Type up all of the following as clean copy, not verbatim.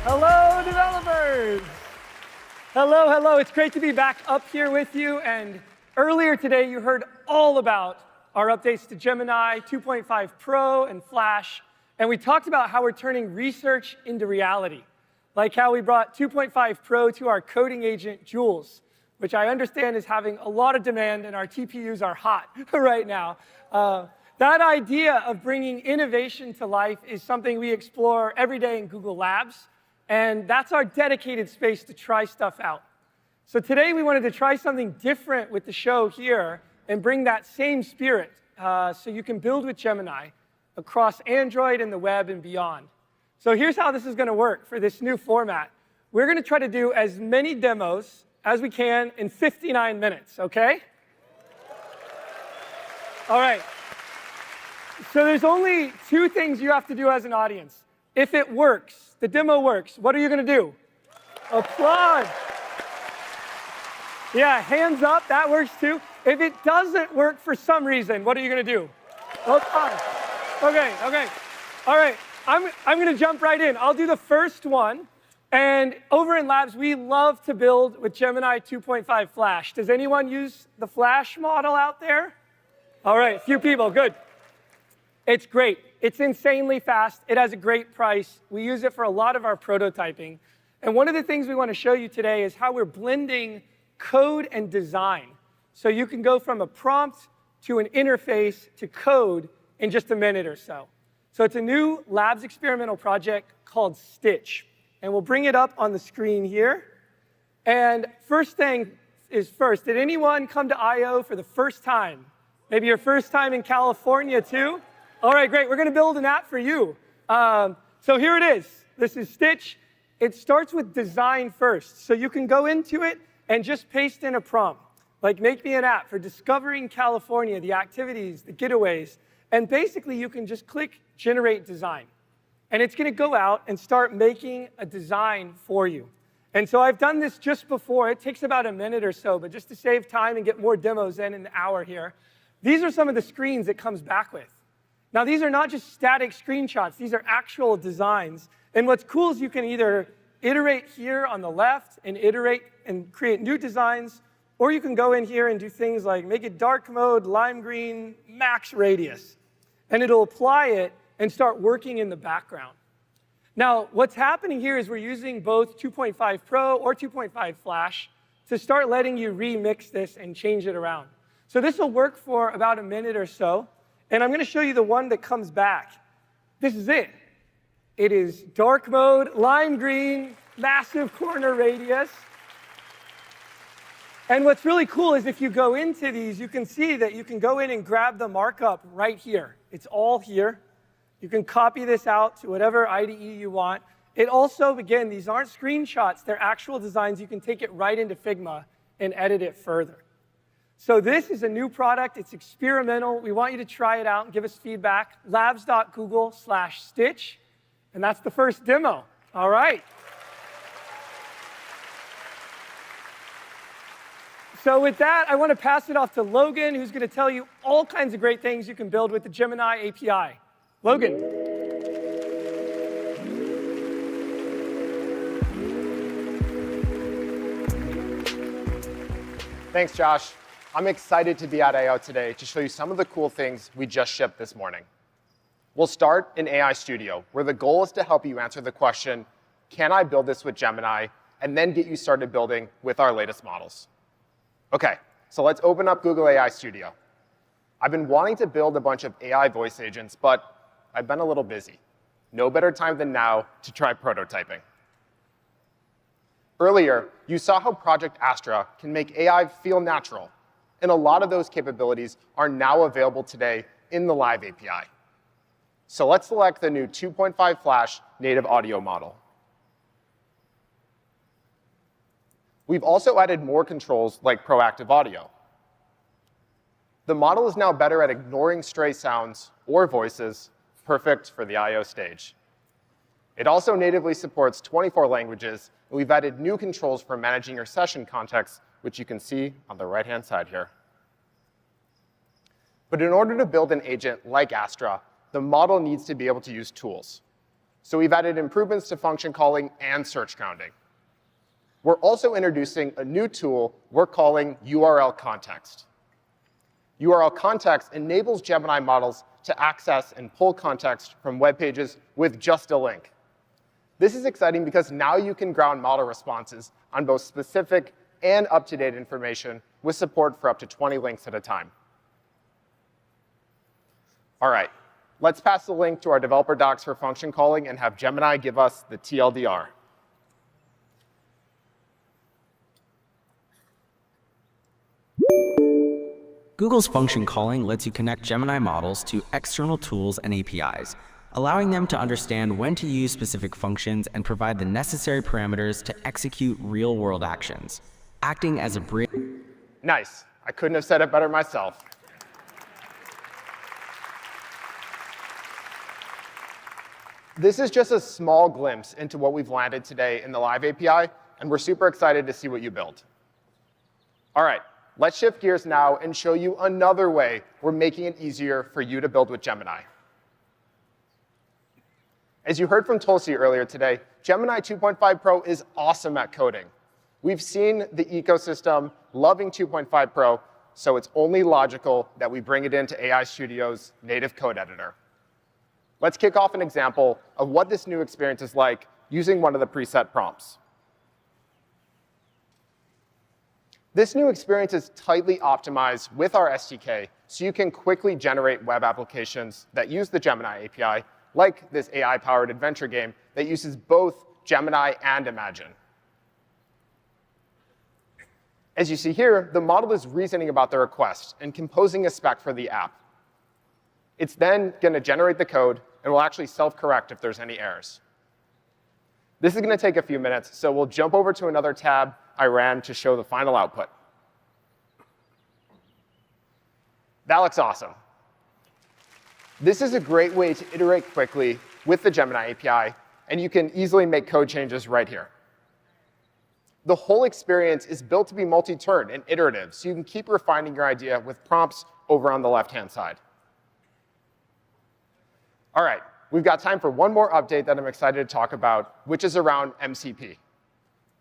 Hello, developers! Hello, hello. It's great to be back up here with you. And earlier today, you heard all about our updates to Gemini 2.5 Pro and Flash. And we talked about how we're turning research into reality, like how we brought 2.5 Pro to our coding agent, Jules, which I understand is having a lot of demand, and our TPUs are hot right now. That idea of bringing innovation to life is something we explore every day in Google Labs. And that's our dedicated space to try stuff out. So today we wanted to try something different with the show here and bring that same spirit so you can build with Gemini across Android and the web and beyond. So here's how this is going to work for this new format. We're going to try to do as many demos as we can in 59 minutes, OK? All right. So there's only two things you have to do as an audience. If it works, the demo works, what are you going to do? Applaud. Yeah, hands up, that works too. If it doesn't work for some reason, what are you going to do? Applaud. OK. All right, I'm going to jump right in. I'll do the first one. And over in Labs, we love to build with Gemini 2.5 Flash. Does anyone use the Flash model out there? All right, a few people, good. It's great. It's insanely fast. It has a great price. We use it for a lot of our prototyping. And one of the things we want to show you today is how we're blending code and design. So you can go from a prompt to an interface to code in just a minute or so. So it's a new Labs experimental project called Stitch. And we'll bring it up on the screen here. And first thing is first, did anyone come to I/O for the first time? Maybe your first time in California, too? All right, great. We're going to build an app for you. So here it is. This is Stitch. It starts with design first. So you can go into it and just paste in a prompt, like make me an app for discovering California, the activities, the getaways. And basically, you can just click Generate Design. And it's going to go out and start making a design for you. And so I've done this just before. It takes about a minute or so, but just to save time and get more demos in an hour here, these are some of the screens it comes back with. Now, these are not just static screenshots. These are actual designs. And what's cool is you can either iterate here on the left and iterate and create new designs, or you can go in here and do things like make it dark mode, lime green, max radius. And it'll apply it and start working in the background. Now, what's happening here is we're using both 2.5 Pro or 2.5 Flash to start letting you remix this and change it around. So this will work for about a minute or so. And I'm going to show you the one that comes back. This is it. It is dark mode, lime green, massive corner radius. And what's really cool is if you go into these, you can see that you can go in and grab the markup right here. It's all here. You can copy this out to whatever IDE you want. It also, again, these aren't screenshots. They're actual designs. You can take it right into Figma and edit it further. So this is a new product. It's experimental. We want you to try it out and give us feedback. labs.google/Stitch. And that's the first demo. All right. So with that, I want to pass it off to Logan, who's going to tell you all kinds of great things you can build with the Gemini API. Logan. Thanks, Josh. I'm excited to be at I/O today to show you some of the cool things we just shipped this morning. We'll start in AI Studio, where the goal is to help you answer the question, can I build this with Gemini, and then get you started building with our latest models. OK, so let's open up Google AI Studio. I've been wanting to build a bunch of AI voice agents, but I've been a little busy. No better time than now to try prototyping. Earlier, you saw how Project Astra can make AI feel natural, and a lot of those capabilities are now available today in the Live API. So let's select the new 2.5 Flash native audio model. We've also added more controls like proactive audio. The model is now better at ignoring stray sounds or voices, perfect for the I/O stage. It also natively supports 24 languages, and we've added new controls for managing your session context, which you can see on the right-hand side here. But in order to build an agent like Astra, the model needs to be able to use tools. So we've added improvements to function calling and search counting. We're also introducing a new tool we're calling URL context. URL context enables Gemini models to access and pull context from web pages with just a link. This is exciting because now you can ground model responses on both specific and up-to-date information with support for up to 20 links at a time. All right, let's pass the link to our developer docs for function calling and have Gemini give us the TLDR. Google's function calling lets you connect Gemini models to external tools and APIs, allowing them to understand when to use specific functions and provide the necessary parameters to execute real-world actions, acting as a bridge. Nice. I couldn't have said it better myself. This is just a small glimpse into what we've landed today in the Live API, and we're super excited to see what you build. All right. Let's shift gears now and show you another way we're making it easier for you to build with Gemini. As you heard from Tulsi earlier today, Gemini 2.5 Pro is awesome at coding. We've seen the ecosystem loving 2.5 Pro, so it's only logical that we bring it into AI Studio's native code editor. Let's kick off an example of what this new experience is like using one of the preset prompts. This new experience is tightly optimized with our SDK, so you can quickly generate web applications that use the Gemini API, like this AI-powered adventure game that uses both Gemini and Imagine. As you see here, the model is reasoning about the request and composing a spec for the app. It's then going to generate the code and will actually self-correct if there's any errors. This is going to take a few minutes, so we'll jump over to another tab I ran to show the final output. That looks awesome. This is a great way to iterate quickly with the Gemini API, and you can easily make code changes right here. The whole experience is built to be multi-turn and iterative, so you can keep refining your idea with prompts over on the left-hand side. All right, we've got time for one more update that I'm excited to talk about, which is around MCP.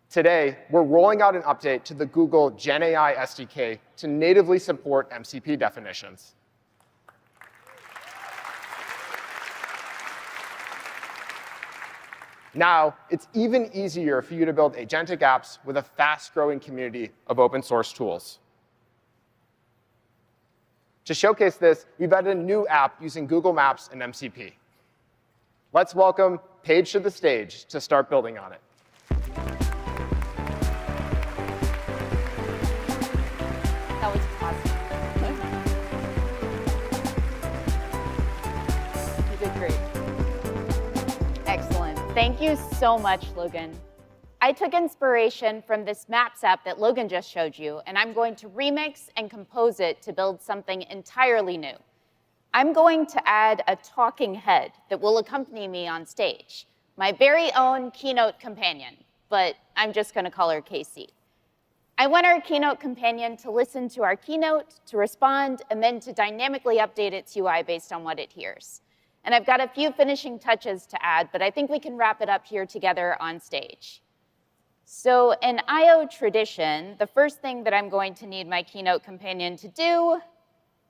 Today, we're rolling out an update to the Google GenAI SDK to natively support MCP definitions. Now, it's even easier for you to build agentic apps with a fast-growing community of open-source tools. To showcase this, we've added a new app using Google Maps and MCP. Let's welcome Paige to the stage to start building on it. That was awesome. You did great. Excellent. Thank you so much, Logan. I took inspiration from this Maps app that Logan just showed you, and I'm going to remix and compose it to build something entirely new. I'm going to add a talking head that will accompany me on stage, my very own keynote companion, but I'm just going to call her Casey. I want our keynote companion to listen to our keynote, to respond, and then to dynamically update its UI based on what it hears. And I've got a few finishing touches to add, but I think we can wrap it up here together on stage. So in I/O tradition, the first thing that I'm going to need my keynote companion to do...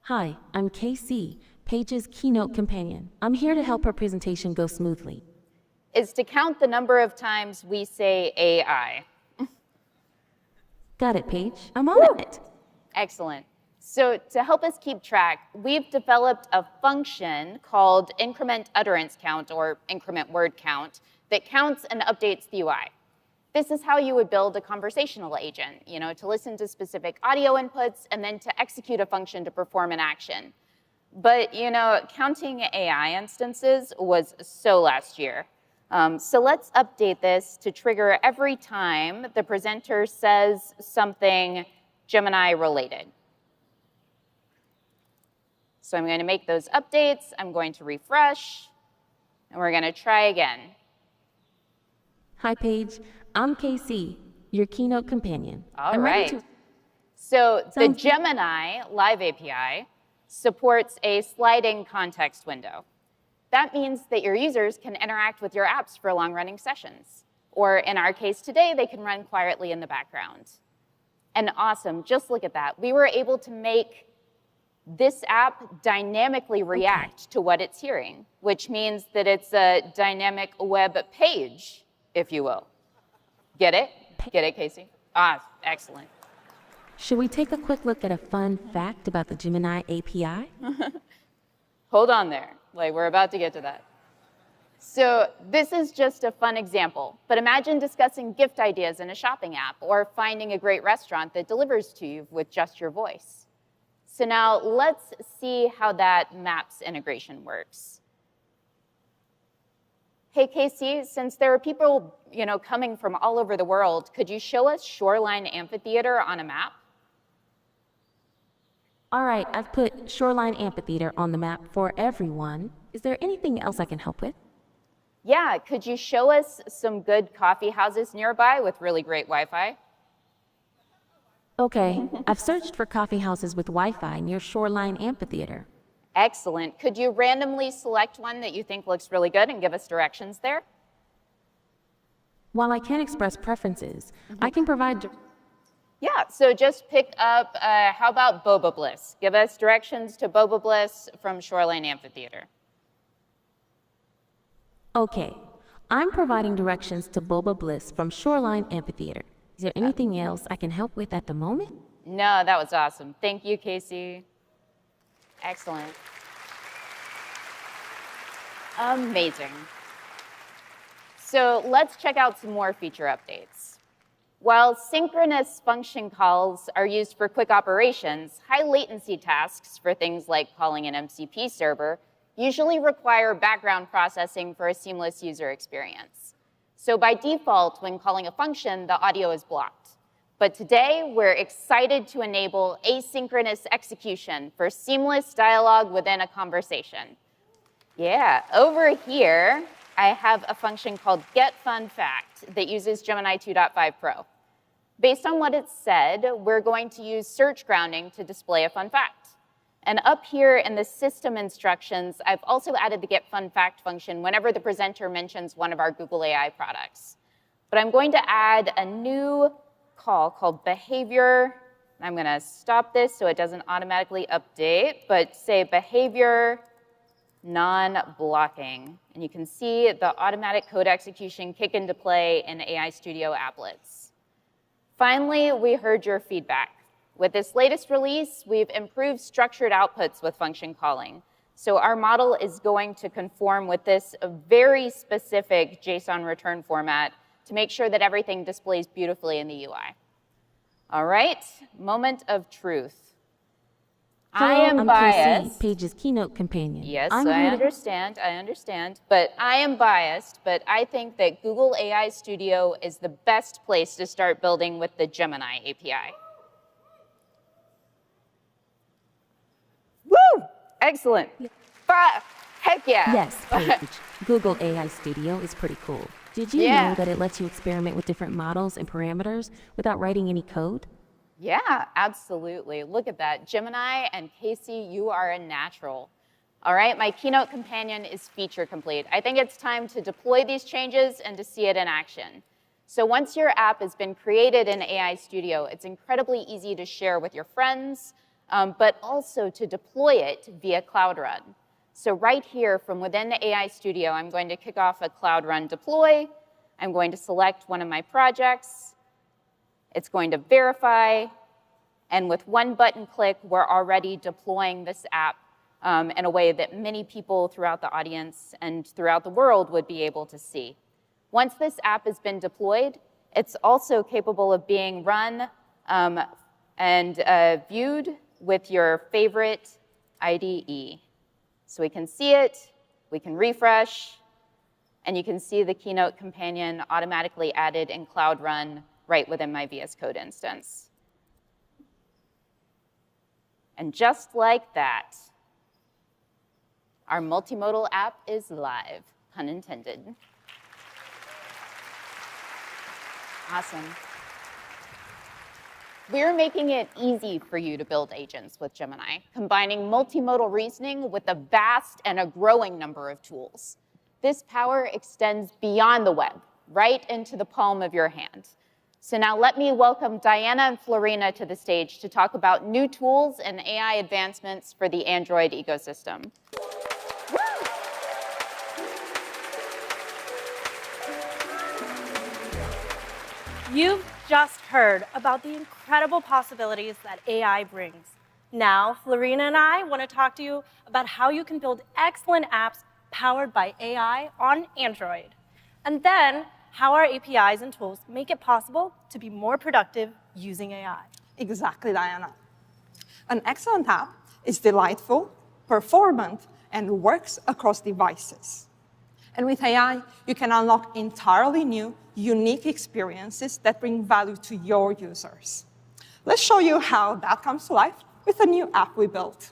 Hi, I'm KC, Paige's keynote companion. I'm here to help her presentation go smoothly. ...is to count the number of times we say AI. Got it, Paige. I'm on it. Excellent. So to help us keep track, we've developed a function called increment utterance count, or increment word count, that counts and updates the UI. This is how you would build a conversational agent, to listen to specific audio inputs and then to execute a function to perform an action. But, counting AI instances was so last year. So let's update this to trigger every time the presenter says something Gemini related. So I'm going to make those updates. I'm going to refresh, and we're going to try again. Hi, Paige. I'm Casey, your keynote companion. All right. So the Gemini Live API supports a sliding context window. That means that your users can interact with your apps for long-running sessions. Or in our case today, they can run quietly in the background. And awesome, just look at that. We were able to make this app dynamically react to what it's hearing, which means that it's a dynamic web page, if you will. Get it? Get it, Casey? Excellent. Should we take a quick look at a fun fact about the Gemini API? Hold on there. We're about to get to that. So this is just a fun example, but imagine discussing gift ideas in a shopping app or finding a great restaurant that delivers to you with just your voice. So now let's see how that Maps integration works. Hey, Casey, since there are people, coming from all over the world, could you show us Shoreline Amphitheater on a map? All right, I've put Shoreline Amphitheater on the map for everyone. Is there anything else I can help with? Yeah, could you show us some good coffee houses nearby with really great Wi-Fi? Okay, I've searched for coffee houses with Wi-Fi near Shoreline Amphitheater. Excellent. Could you randomly select one that you think looks really good and give us directions there? While I can't express preferences, I can provide... Yeah, so just pick up, how about Boba Bliss? Give us directions to Boba Bliss from Shoreline Amphitheater. Okay, I'm providing directions to Boba Bliss from Shoreline Amphitheater. Is there anything else I can help with at the moment? No, that was awesome. Thank you, Casey. Excellent. Amazing. So let's check out some more feature updates. While synchronous function calls are used for quick operations, high latency tasks for things like calling an MCP server usually require background processing for a seamless user experience. So by default, when calling a function, the audio is blocked. But today, we're excited to enable asynchronous execution for seamless dialogue within a conversation. Yeah, over here, I have a function called getFunFact that uses Gemini 2.5 Pro. Based on what it said, we're going to use search grounding to display a fun fact. And up here in the system instructions, I've also added the getFunFact function whenever the presenter mentions one of our Google AI products. But I'm going to add a new call called behavior. I'm going to stop this so it doesn't automatically update, but say behavior non-blocking. And you can see the automatic code execution kick into play in AI Studio applets. Finally, we heard your feedback. With this latest release, we've improved structured outputs with function calling. So our model is going to conform with this very specific JSON return format to make sure that everything displays beautifully in the UI. All right, moment of truth. I am biased. Casey, Paige's keynote companion. Yes, I understand. But I am biased, but I think that Google AI Studio is the best place to start building with the Gemini API. Woo! Excellent. Heck yeah. Yes, Paige. Google AI Studio is pretty cool. Did you know that it lets you experiment with different models and parameters without writing any code? Yeah, absolutely. Look at that. Gemini and Casey, you are a natural. All right, my keynote companion is feature complete. I think it's time to deploy these changes and to see it in action. So once your app has been created in AI Studio, it's incredibly easy to share with your friends, but also to deploy it via Cloud Run. So right here from within the AI Studio, I'm going to kick off a Cloud Run deploy. I'm going to select one of my projects. It's going to verify, And with one button click, we're already deploying this app in a way that many people throughout the audience and throughout the world would be able to see. Once this app has been deployed, it's also capable of being run and viewed with your favorite IDE. So we can see it, we can refresh, and you can see the Keynote companion automatically added in Cloud Run right within my VS Code instance. And just like that, our multimodal app is live, pun intended. Awesome. We're making it easy for you to build agents with Gemini, combining multimodal reasoning with a vast and a growing number of tools. This power extends beyond the web, right into the palm of your hand. So now let me welcome Diana and Florina to the stage to talk about new tools and AI advancements for the Android ecosystem. You've just heard about the incredible possibilities that AI brings. Now, Florina and I want to talk to you about how you can build excellent apps powered by AI on Android. And then, how our APIs and tools make it possible to be more productive using AI. Exactly, Diana. An excellent app is delightful, performant, and works across devices. And with AI, you can unlock entirely new, unique experiences that bring value to your users. Let's show you how that comes to life with a new app we built.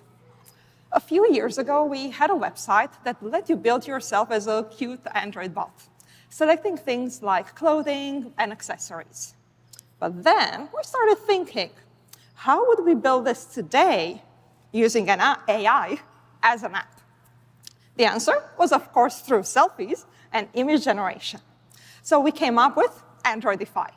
A few years ago, we had a website that let you build yourself as a cute Android bot, selecting things like clothing and accessories. But then we started thinking, how would we build this today using an AI as an app? The answer was, of course, through selfies and image generation. So we came up with Androidify.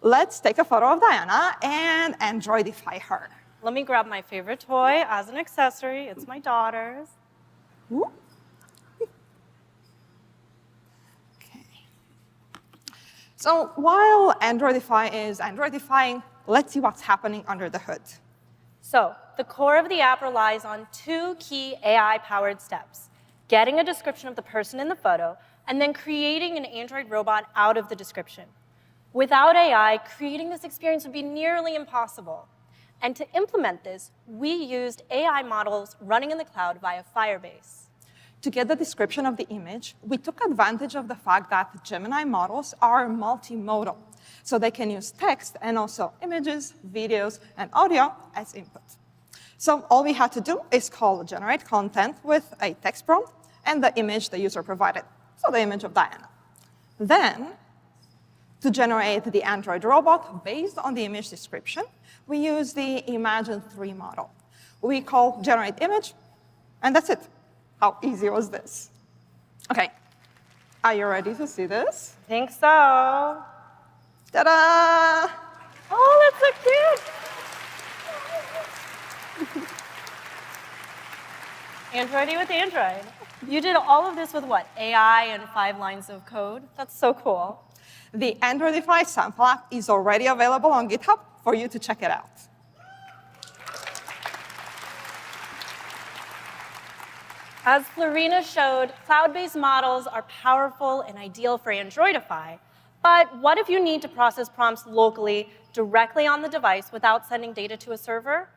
Let's take a photo of Diana and Androidify her. Let me grab my favorite toy as an accessory. It's my daughter's. Ooh. So while Androidify is Androidifying, let's see what's happening under the hood. So the core of the app relies on two key AI-powered steps: getting a description of the person in the photo, and then creating an Android robot out of the description. Without AI, creating this experience would be nearly impossible. And to implement this, we used AI models running in the cloud via Firebase. To get the description of the image, we took advantage of the fact that Gemini models are multimodal, so they can use text and also images, videos, and audio as input. So all we had to do is call generate content with a text prompt and the image the user provided, so the image of Diana. Then, to generate the Android robot based on the image description, we use the Imagine 3 model. We call generate image, and that's it. How easy was this? Okay, are you ready to see this? I think so. Ta-da! Oh, that's so cute. Androidy with Android. You did all of this with what? AI and 5 lines of code? That's so cool. The Androidify sample app is already available on GitHub for you to check it out. As Florina showed, cloud-based models are powerful and ideal for Androidify. But what if you need to process prompts locally, directly on the device, without sending data to a server?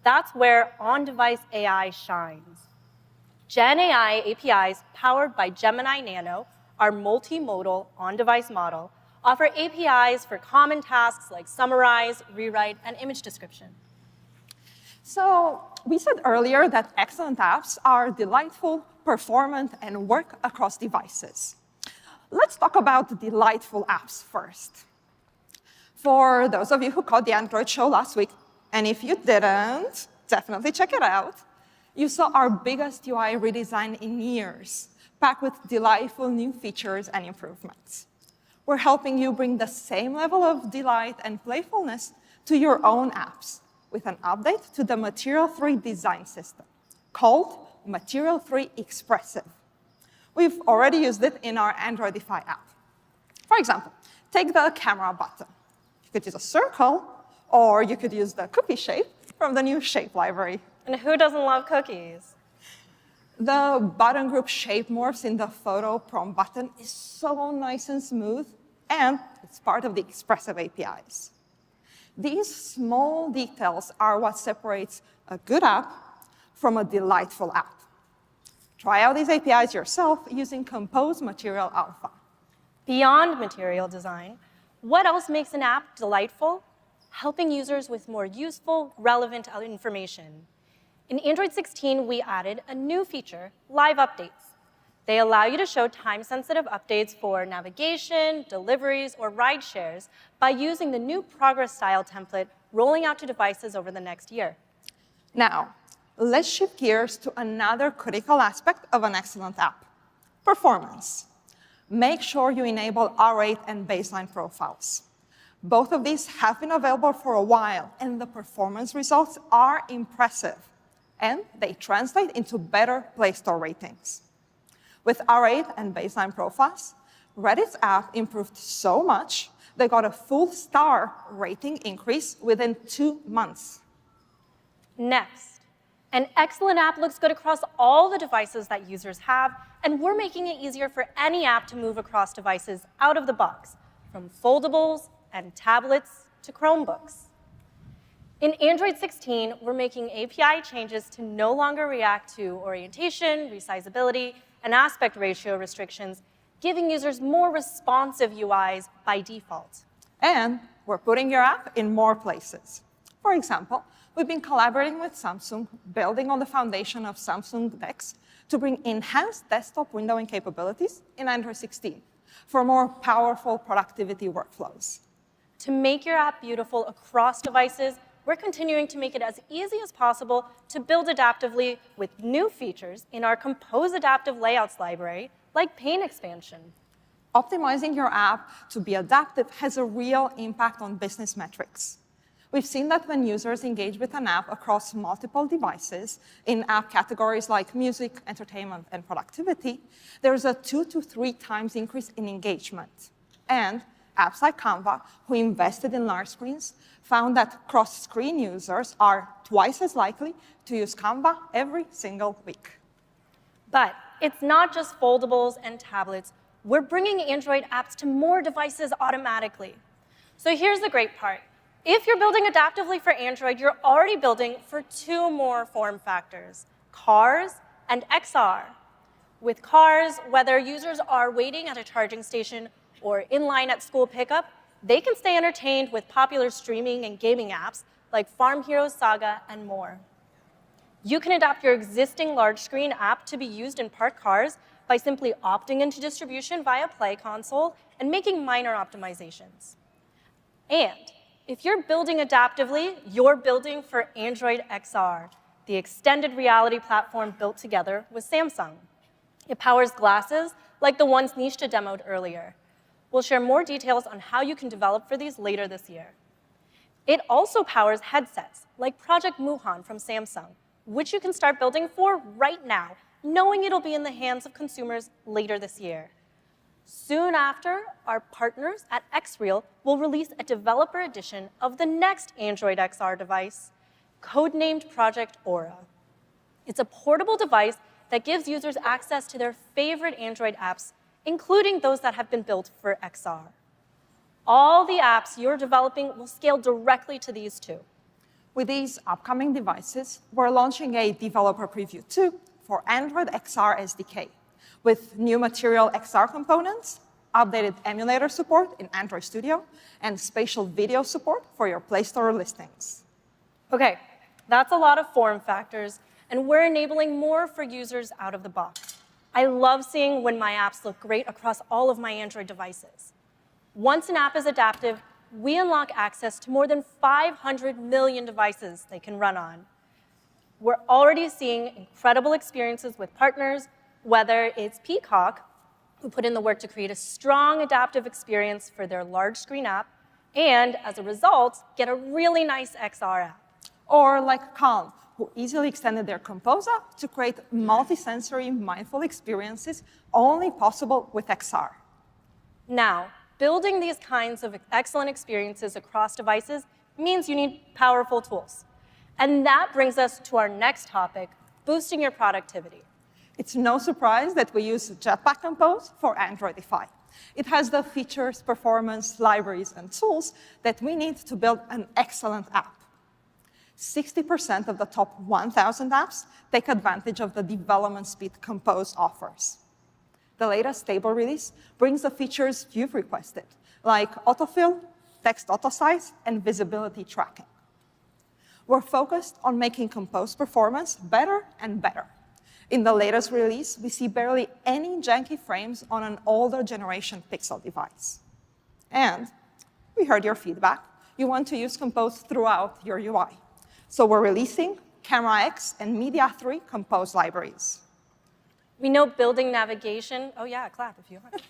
That's where on-device AI shines. Gen AI APIs powered by Gemini Nano, our multimodal on-device model, offer APIs for common tasks like summarize, rewrite, and image description. So we said earlier that excellent apps are delightful, performant, and work across devices. Let's talk about delightful apps first. For those of you who caught the Android show last week, and if you didn't, definitely check it out, you saw our biggest UI redesign in years, packed with delightful new features and improvements. We're helping you bring the same level of delight and playfulness to your own apps with an update to the Material 3 design system called Material 3 Expressive. We've already used it in our Androidify app. For example, take the camera button. You could use a circle Or you could use the cookie shape from the new shape library. And who doesn't love cookies? The button group shape morphs in the photo prompt button is so nice and smooth, and it's part of the expressive APIs. These small details are what separates a good app from a delightful app. Try out these APIs yourself using Compose Material Alpha. Beyond material design, what else makes an app delightful? Helping users with more useful, relevant information. In Android 16, we added a new feature, Live Updates. They allow you to show time-sensitive updates for navigation, deliveries, or ride shares by using the new progress style template rolling out to devices over the next year. Now, let's shift gears to another critical aspect of an excellent app, performance. Make sure you enable R8 and baseline profiles. Both of these have been available for a while, and the performance results are impressive. And they translate into better Play Store ratings. With R8 and baseline profiles, Reddit's app improved so much, they got a full star rating increase within 2 months. Next, an excellent app looks good across all the devices that users have, and we're making it easier for any app to move across devices out of the box, from foldables and tablets to Chromebooks. In Android 16, we're making API changes to no longer react to orientation, resizability, and aspect ratio restrictions, giving users more responsive UIs by default. And we're putting your app in more places. For example, we've been collaborating with Samsung, building on the foundation of Samsung DeX to bring enhanced desktop windowing capabilities in Android 16 for more powerful productivity workflows. To make your app beautiful across devices, we're continuing to make it as easy as possible to build adaptively with new features in our Compose Adaptive Layouts library, like pane expansion. Optimizing your app to be adaptive has a real impact on business metrics. We've seen that when users engage with an app across multiple devices in app categories like music, entertainment, and productivity, there's a 2 to 3 times increase in engagement. And apps like Canva, who invested in large screens, found that cross-screen users are twice as likely to use Canva every single week. But it's not just foldables and tablets. We're bringing Android apps to more devices automatically. So here's the great part. If you're building adaptively for Android, you're already building for 2 more form factors, cars and XR. With cars, whether users are waiting at a charging station or in line at school pickup, they can stay entertained with popular streaming and gaming apps like Farm Heroes Saga and more. You can adapt your existing large screen app to be used in parked cars by simply opting into distribution via Play Console and making minor optimizations. And if you're building adaptively, you're building for Android XR, the extended reality platform built together with Samsung. It powers glasses like the ones Nishta demoed earlier. We'll share more details on how you can develop for these later this year. It also powers headsets like Project Muhan from Samsung, which you can start building for right now, knowing it'll be in the hands of consumers later this year. Soon after, our partners at XReal will release a developer edition of the next Android XR device, codenamed Project Aura. It's a portable device that gives users access to their favorite Android apps, including those that have been built for XR. All the apps you're developing will scale directly to these 2. With these upcoming devices, we're launching a developer preview 2 for Android XR SDK, with new Material XR components, updated emulator support in Android Studio, and spatial video support for your Play Store listings. Okay, that's a lot of form factors, and we're enabling more for users out of the box. I love seeing when my apps look great across all of my Android devices. Once an app is adaptive, we unlock access to more than 500 million devices they can run on. We're already seeing incredible experiences with partners, whether it's Peacock, who put in the work to create a strong adaptive experience for their large screen app, and as a result, get a really nice XR app. Or like Calm, who easily extended their Compose app to create multi-sensory mindful experiences only possible with XR. Now, building these kinds of excellent experiences across devices means you need powerful tools. And that brings us to our next topic, boosting your productivity. It's no surprise that we use Jetpack Compose for Androidify. It has the features, performance, libraries, and tools that we need to build an excellent app. 60% of the top 1,000 apps take advantage of the development speed Compose offers. The latest stable release brings the features you've requested, like autofill, text auto-size, and visibility tracking. We're focused on making Compose performance better and better. In the latest release, we see barely any janky frames on an older generation Pixel device. And we heard your feedback. You want to use Compose throughout your UI. So we're releasing Camera X and Media 3 Compose libraries. We know building navigation. Oh, yeah, clap if you want.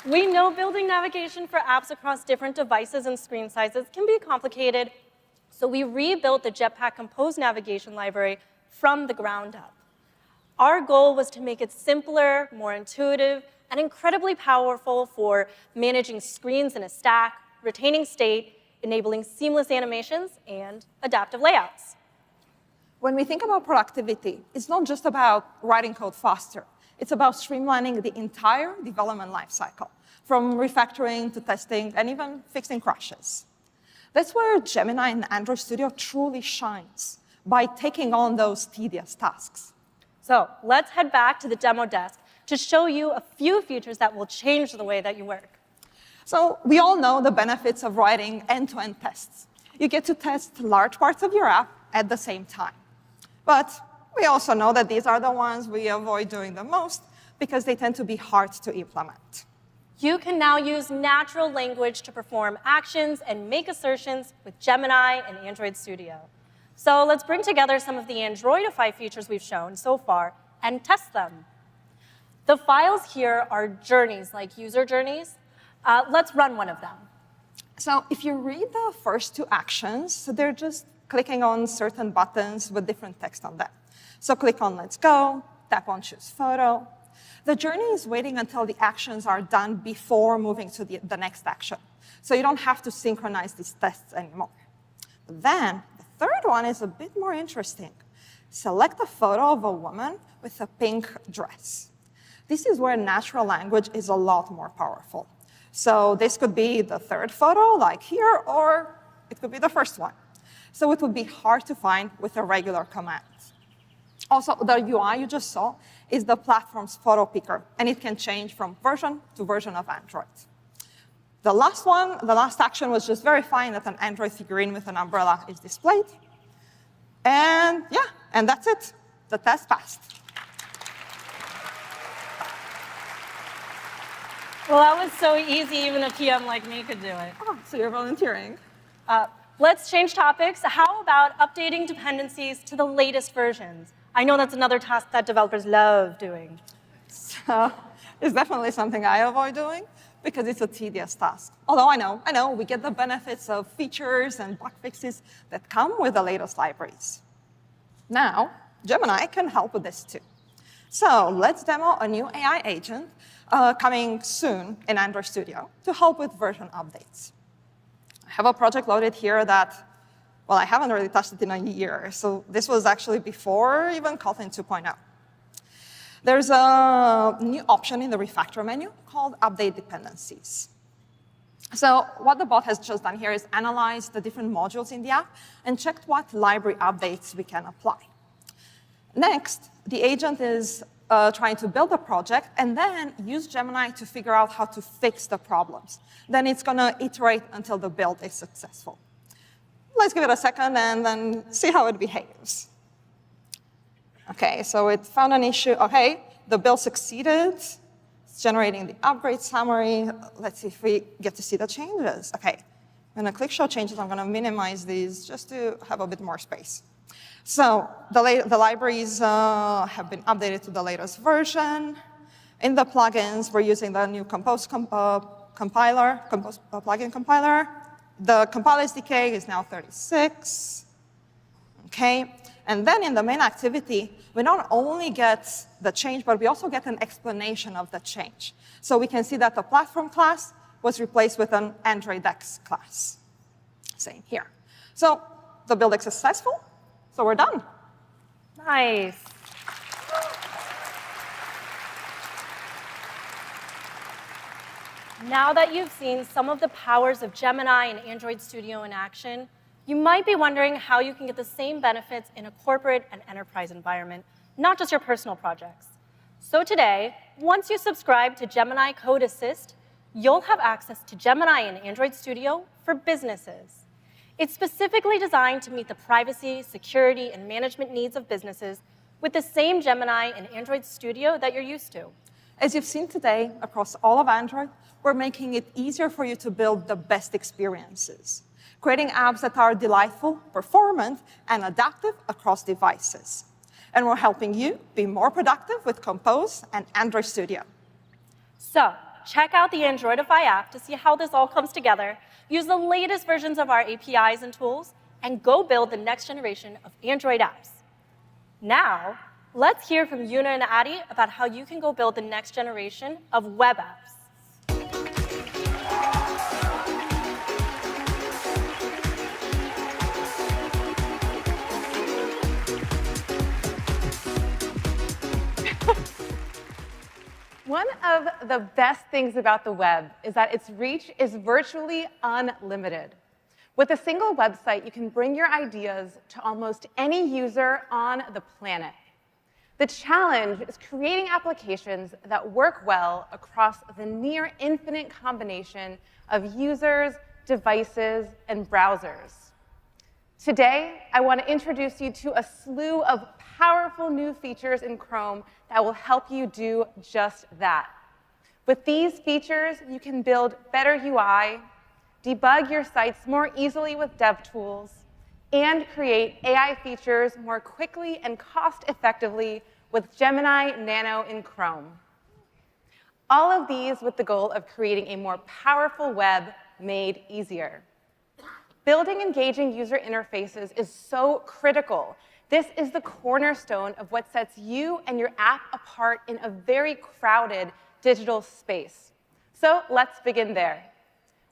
We know building navigation for apps across different devices and screen sizes can be complicated, so we rebuilt the Jetpack Compose navigation library from the ground up. Our goal was to make it simpler, more intuitive, and incredibly powerful for managing screens in a stack, retaining state, enabling seamless animations, and adaptive layouts. When we think about productivity, it's not just about writing code faster. It's about streamlining the entire development lifecycle, from refactoring to testing and even fixing crashes. That's where Gemini and Android Studio truly shines, by taking on those tedious tasks. So let's head back to the demo desk to show you a few features that will change the way that you work. So we all know the benefits of writing end-to-end tests. You get to test large parts of your app at the same time. But we also know that these are the ones we avoid doing the most because they tend to be hard to implement. You can now use natural language to perform actions and make assertions with Gemini and Android Studio. So let's bring together some of the Androidify features we've shown so far and test them. The files here are journeys, like user journeys. Let's run one of them. So if you read the first two actions, they're just clicking on certain buttons with different text on them. So click on Let's Go, tap on Choose Photo. The journey is waiting until the actions are done before moving to the next action. So you don't have to synchronize these tests anymore. Then the third one is a bit more interesting. Select a photo of a woman with a pink dress. This is where natural language is a lot more powerful. So this could be the third photo, like here, or it could be the first one. So it would be hard to find with a regular command. Also, the UI you just saw is the platform's photo picker, and it can change from version to version of Android. The last action was just verifying that an Android figurine with an umbrella is displayed. And yeah, and that's it. The test passed. Well, that was so easy, even a PM like me could do it. Oh, so you're volunteering. Let's change topics. How about updating dependencies to the latest versions? I know that's another task that developers love doing. So it's definitely something I avoid doing because it's a tedious task. Although I know, we get the benefits of features and bug fixes that come with the latest libraries. Now, Gemini can help with this too. So let's demo a new AI agent coming soon in Android Studio to help with version updates. I have a project loaded here that, well, I haven't really touched it in a year. So this was actually before even Kotlin 2.0. There's a new option in the refactor menu called Update Dependencies. So what the bot has just done here is analyze the different modules in the app and checked what library updates we can apply. Next, the agent is trying to build a project and then use Gemini to figure out how to fix the problems. Then it's going to iterate until the build is successful. Let's give it a second and then see how it behaves. OK, so it found an issue. OK, the build succeeded. It's generating the upgrade summary. Let's see if we get to see the changes. OK, I'm going to click Show Changes. I'm going to minimize these just to have a bit more space. So the libraries have been updated to the latest version. In the plugins, we're using the new Compose compiler, Compose plugin compiler. The compile SDK is now 36. OK, And then in the main activity, we not only get the change, but we also get an explanation of the change. So we can see that the platform class was replaced with an Android X class. Same here. So the build is successful, so we're done. Nice. Now that you've seen some of the powers of Gemini and Android Studio in action, you might be wondering how you can get the same benefits in a corporate and enterprise environment, not just your personal projects. So today, once you subscribe to Gemini Code Assist, you'll have access to Gemini and Android Studio for businesses. It's specifically designed to meet the privacy, security, and management needs of businesses with the same Gemini and Android Studio that you're used to. As you've seen today, across all of Android, we're making it easier for you to build the best experiences, creating apps that are delightful, performant, and adaptive across devices. And we're helping you be more productive with Compose and Android Studio. So check out the Androidify app to see how this all comes together, use the latest versions of our APIs and tools, and go build the next generation of Android apps. Now, let's hear from Yuna and Adi about how you can go build the next generation of web apps. One of the best things about the web is that its reach is virtually unlimited. With a single website, you can bring your ideas to almost any user on the planet. The challenge is creating applications that work well across the near infinite combination of users, devices, and browsers. Today, I want to introduce you to a slew of powerful new features in Chrome that will help you do just that. With these features, you can build better UI, debug your sites more easily with dev tools, and create AI features more quickly and cost-effectively with Gemini Nano in Chrome. All of these with the goal of creating a more powerful web made easier. Building engaging user interfaces is so critical. This is the cornerstone of what sets you and your app apart in a very crowded digital space. So let's begin there.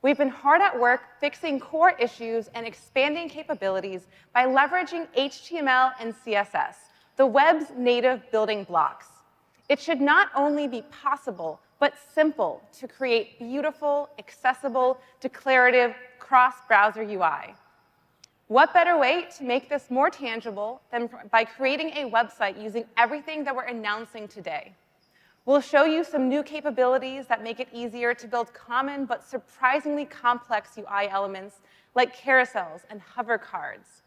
We've been hard at work fixing core issues and expanding capabilities by leveraging HTML and CSS, the web's native building blocks. It should not only be possible, but simple to create beautiful, accessible, declarative, cross-browser UI. What better way to make this more tangible than by creating a website using everything that we're announcing today? We'll show you some new capabilities that make it easier to build common but surprisingly complex UI elements like carousels and hover cards.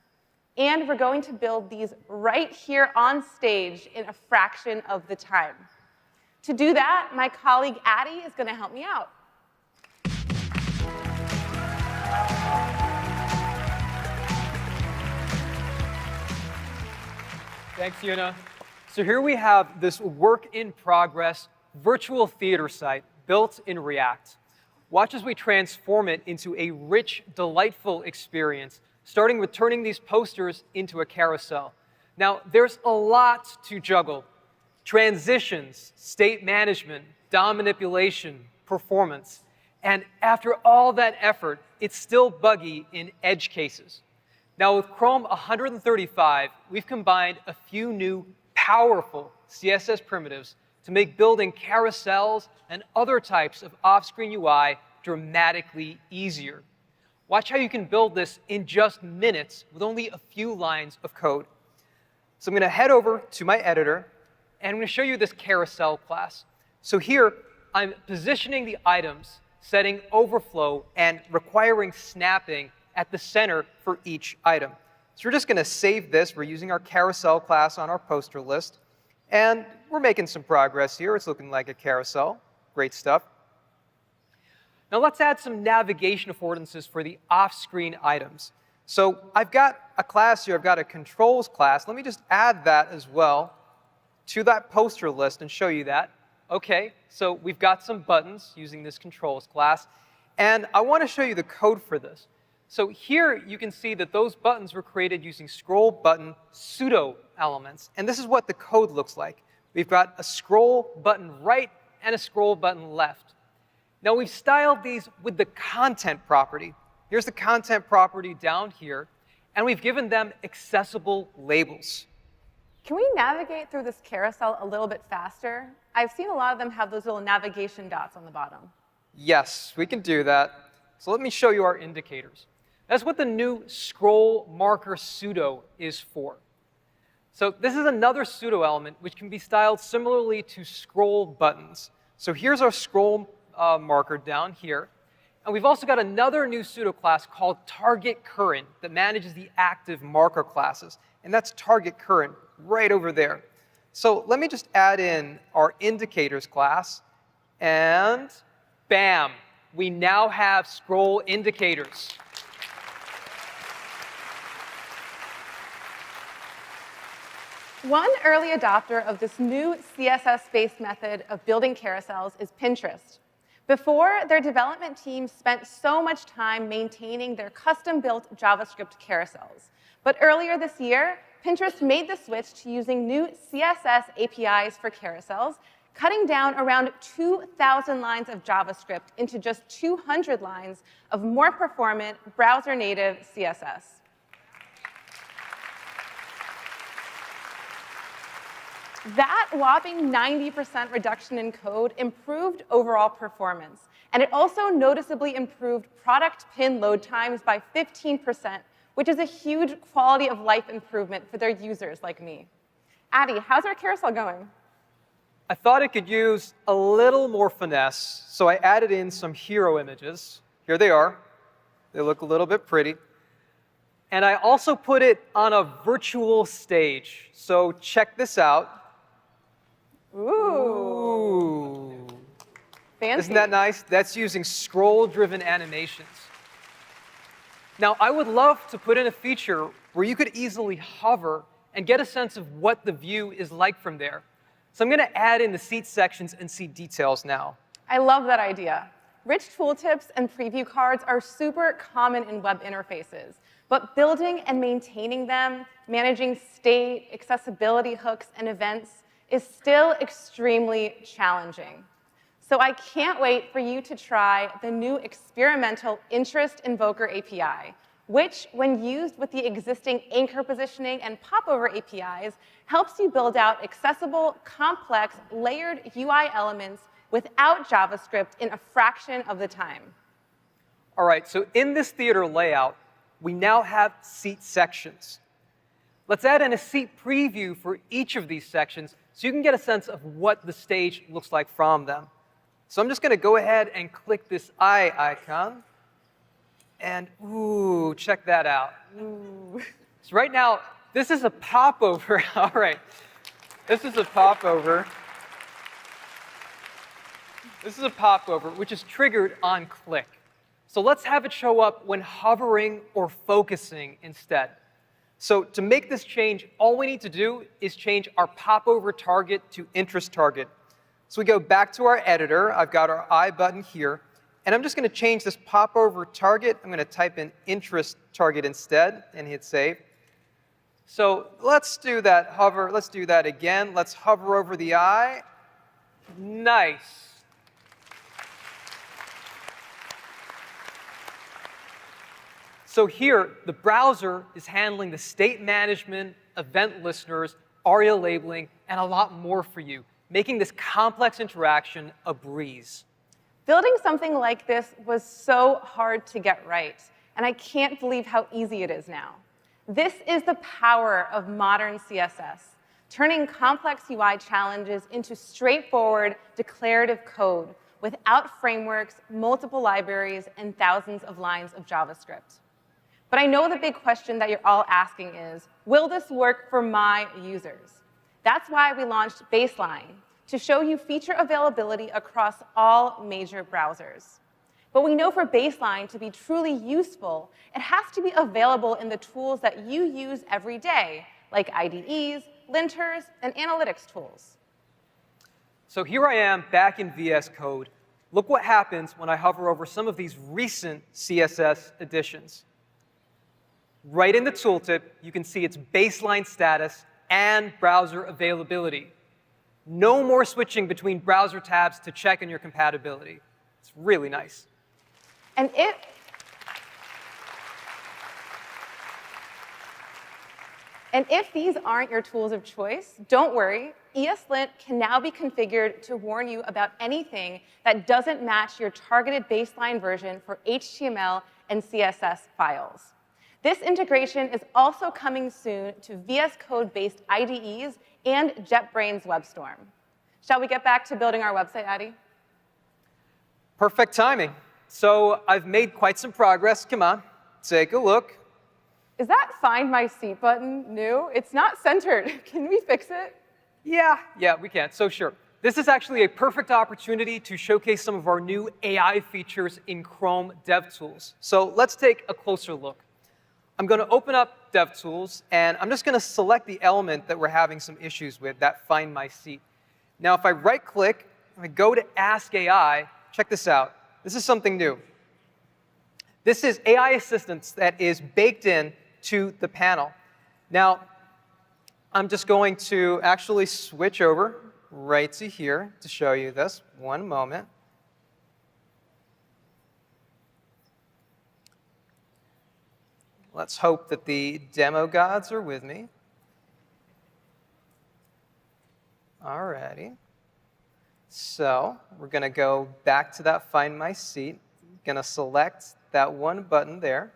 And we're going to build these right here on stage in a fraction of the time. To do that, my colleague Adi is going to help me out. Thanks, Yuna. So here we have this work-in-progress virtual theater site built in React. Watch as we transform it into a rich, delightful experience, starting with turning these posters into a carousel. Now, there's a lot to juggle. Transitions, state management, DOM manipulation, performance. And after all that effort, it's still buggy in edge cases. Now, with Chrome 135, we've combined a few new powerful CSS primitives to make building carousels and other types of off-screen UI dramatically easier. Watch how you can build this in just minutes with only a few lines of code. So I'm going to head over to my editor, and I'm going to show you this carousel class. So here, I'm positioning the items, setting overflow, and requiring snapping at the center for each item. So we're just going to save this. We're using our carousel class on our poster list. And we're making some progress here. It's looking like a carousel. Great stuff. Now let's add some navigation affordances for the off-screen items. So I've got a class here. I've got a controls class. Let me just add that as well to that poster list and show you that. OK, so we've got some buttons using this controls class. And I want to show you the code for this. So here you can see that those buttons were created using scroll button pseudo elements. And this is what the code looks like. We've got a scroll button right and a scroll button left. Now we've styled these with the content property. Here's the content property down here. And we've given them accessible labels. Can we navigate through this carousel a little bit faster? I've seen a lot of them have those little navigation dots on the bottom. Yes, we can do that. So let me show you our indicators. That's what the new scroll marker pseudo is for. So this is another pseudo element which can be styled similarly to scroll buttons. So here's our scroll marker down here. And we've also got another new pseudo class called target current that manages the active marker classes. And that's target current right over there. So let me just add in our indicators class. And bam, we now have scroll indicators. One early adopter of this new CSS-based method of building carousels is Pinterest. Before, their development team spent so much time maintaining their custom-built JavaScript carousels. But earlier this year, Pinterest made the switch to using new CSS APIs for carousels, cutting down around 2,000 lines of JavaScript into just 200 lines of more performant browser-native CSS. That whopping 90% reduction in code improved overall performance, and it also noticeably improved product pin load times by 15%, which is a huge quality of life improvement for their users like me. Addie, how's our carousel going? I thought it could use a little more finesse, so I added in some hero images. Here they are. They look a little bit pretty. And I also put it on a virtual stage. So check this out. Ooh. Fancy. Isn't that nice? That's using scroll-driven animations. Now, I would love to put in a feature where you could easily hover and get a sense of what the view is like from there. So I'm going to add in the seat sections and see details now. I love that idea. Rich tooltips and preview cards are super common in web interfaces, but building and maintaining them, managing state, accessibility hooks, and events is still extremely challenging. So I can't wait for you to try the new experimental Interest Invoker API, which, when used with the existing anchor positioning and popover APIs, helps you build out accessible, complex, layered UI elements without JavaScript in a fraction of the time. All right, so in this theater layout, we now have seat sections. Let's add in a seat preview for each of these sections so you can get a sense of what the stage looks like from them. So I'm just going to go ahead and click this eye icon. And ooh, check that out. Ooh. So right now, this is a popover. All right, this is a popover. This is a popover, which is triggered on click. So let's have it show up when hovering or focusing instead. So to make this change, all we need to do is change our popover target to interest target. So we go back to our editor. I've got our I button here. And I'm just going to change this popover target. I'm going to type in interest target instead and hit save. So let's do that hover. Let's do that again. Let's hover over the eye. Nice. So here, the browser is handling the state management, event listeners, ARIA labeling, and a lot more for you, making this complex interaction a breeze. Building something like this was so hard to get right, and I can't believe how easy it is now. This is the power of modern CSS, turning complex UI challenges into straightforward, declarative code without frameworks, multiple libraries, and thousands of lines of JavaScript. But I know the big question that you're all asking is, will this work for my users? That's why we launched Baseline, to show you feature availability across all major browsers. But we know for Baseline to be truly useful, it has to be available in the tools that you use every day, like IDEs, linters, and analytics tools. So here I am back in VS Code. Look what happens when I hover over some of these recent CSS additions. Right in the tooltip, you can see its baseline status and browser availability. No more switching between browser tabs to check on your compatibility. It's really nice. And if these aren't your tools of choice, don't worry. ESLint can now be configured to warn you about anything that doesn't match your targeted baseline version for HTML and CSS files. This integration is also coming soon to VS Code-based IDEs and JetBrains WebStorm. Shall we get back to building our website, Addy? Perfect timing. So I've made quite some progress. Come on, take a look. Is that Find My Seat button new? It's not centered. Can we fix it? Yeah, we can. So sure. This is actually a perfect opportunity to showcase some of our new AI features in Chrome DevTools. So let's take a closer look. I'm going to open up DevTools, and I'm just going to select the element that we're having some issues with, that Find My Seat. Now, if I right-click, and I go to Ask AI, check this out. This is something new. This is AI assistance that is baked in to the panel. Now, I'm just going to actually switch over right to here to show you this. One moment. Let's hope that the demo gods are with me. Alrighty. So we're going to go back to that Find My Seat. Going to select that one button there.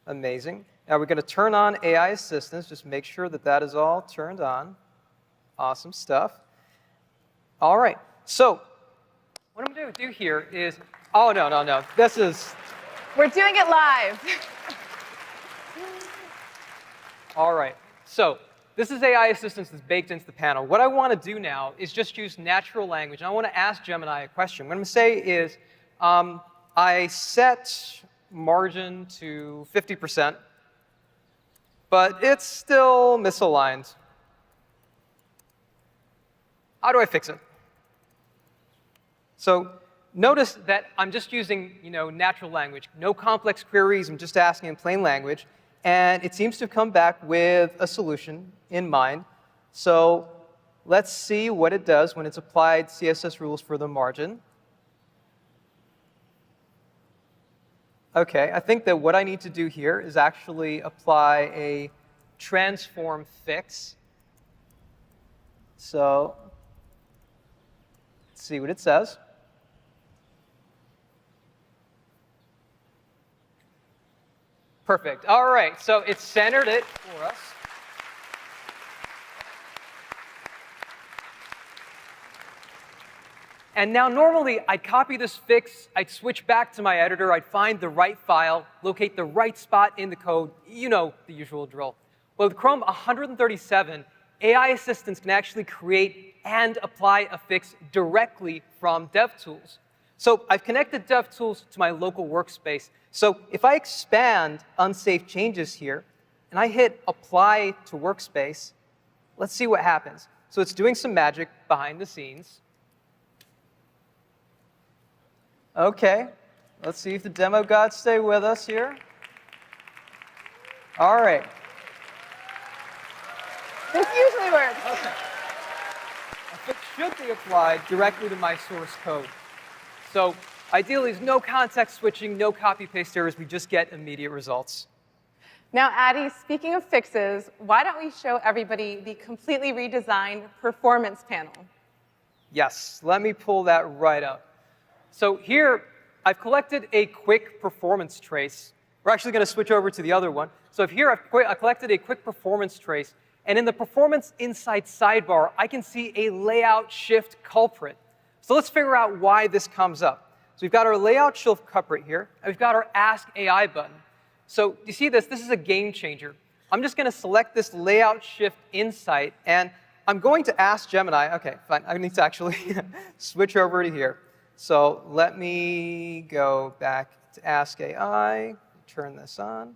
Amazing. Now we're going to turn on AI Assistance. Just make sure that that is all turned on. Awesome stuff. All right. So what I'm going to do here is, oh, no. This is, We're doing it live. all right. So this is AI Assistance that's baked into the panel. What I want to do now is just use natural language. And I want to ask Gemini a question. What I'm going to say is, I set margin to 50%, but it's still misaligned. How do I fix it? So notice that I'm just using natural language. No complex queries. I'm just asking in plain language. And it seems to have come back with a solution in mind. So let's see what it does when it's applied CSS rules for the margin. OK, I think that what I need to do here is actually apply a transform fix. So let's see what it says. Perfect. All right, so it centered it for us. And now normally I'd copy this fix, I'd switch back to my editor, I'd find the right file, locate the right spot in the code, you know the usual drill. Well, with Chrome 137, AI assistants can actually create and apply a fix directly from DevTools. So I've connected DevTools to my local workspace. So if I expand unsafe changes here, and I hit Apply to Workspace, let's see what happens. So it's doing some magic behind the scenes. OK, let's see if the demo gods stay with us here. All right. This usually works. OK. A fix should be applied directly to my source code. So ideally, there's no context switching, no copy-paste errors. We just get immediate results. Now, Addy, speaking of fixes, why don't we show everybody the completely redesigned performance panel? Yes, let me pull that right up. So here, I've collected a quick performance trace. We're actually going to switch over to the other one. So here, I've collected a quick performance trace. And in the Performance Insight sidebar, I can see a layout shift culprit. So let's figure out why this comes up. So we've got our layout shift culprit here, and we've got our Ask AI button. So you see this? This is a game changer. I'm just going to select this layout shift insight, and I'm going to ask Gemini. OK, fine. I need to actually switch over to here. So let me go back to Ask AI, turn this on.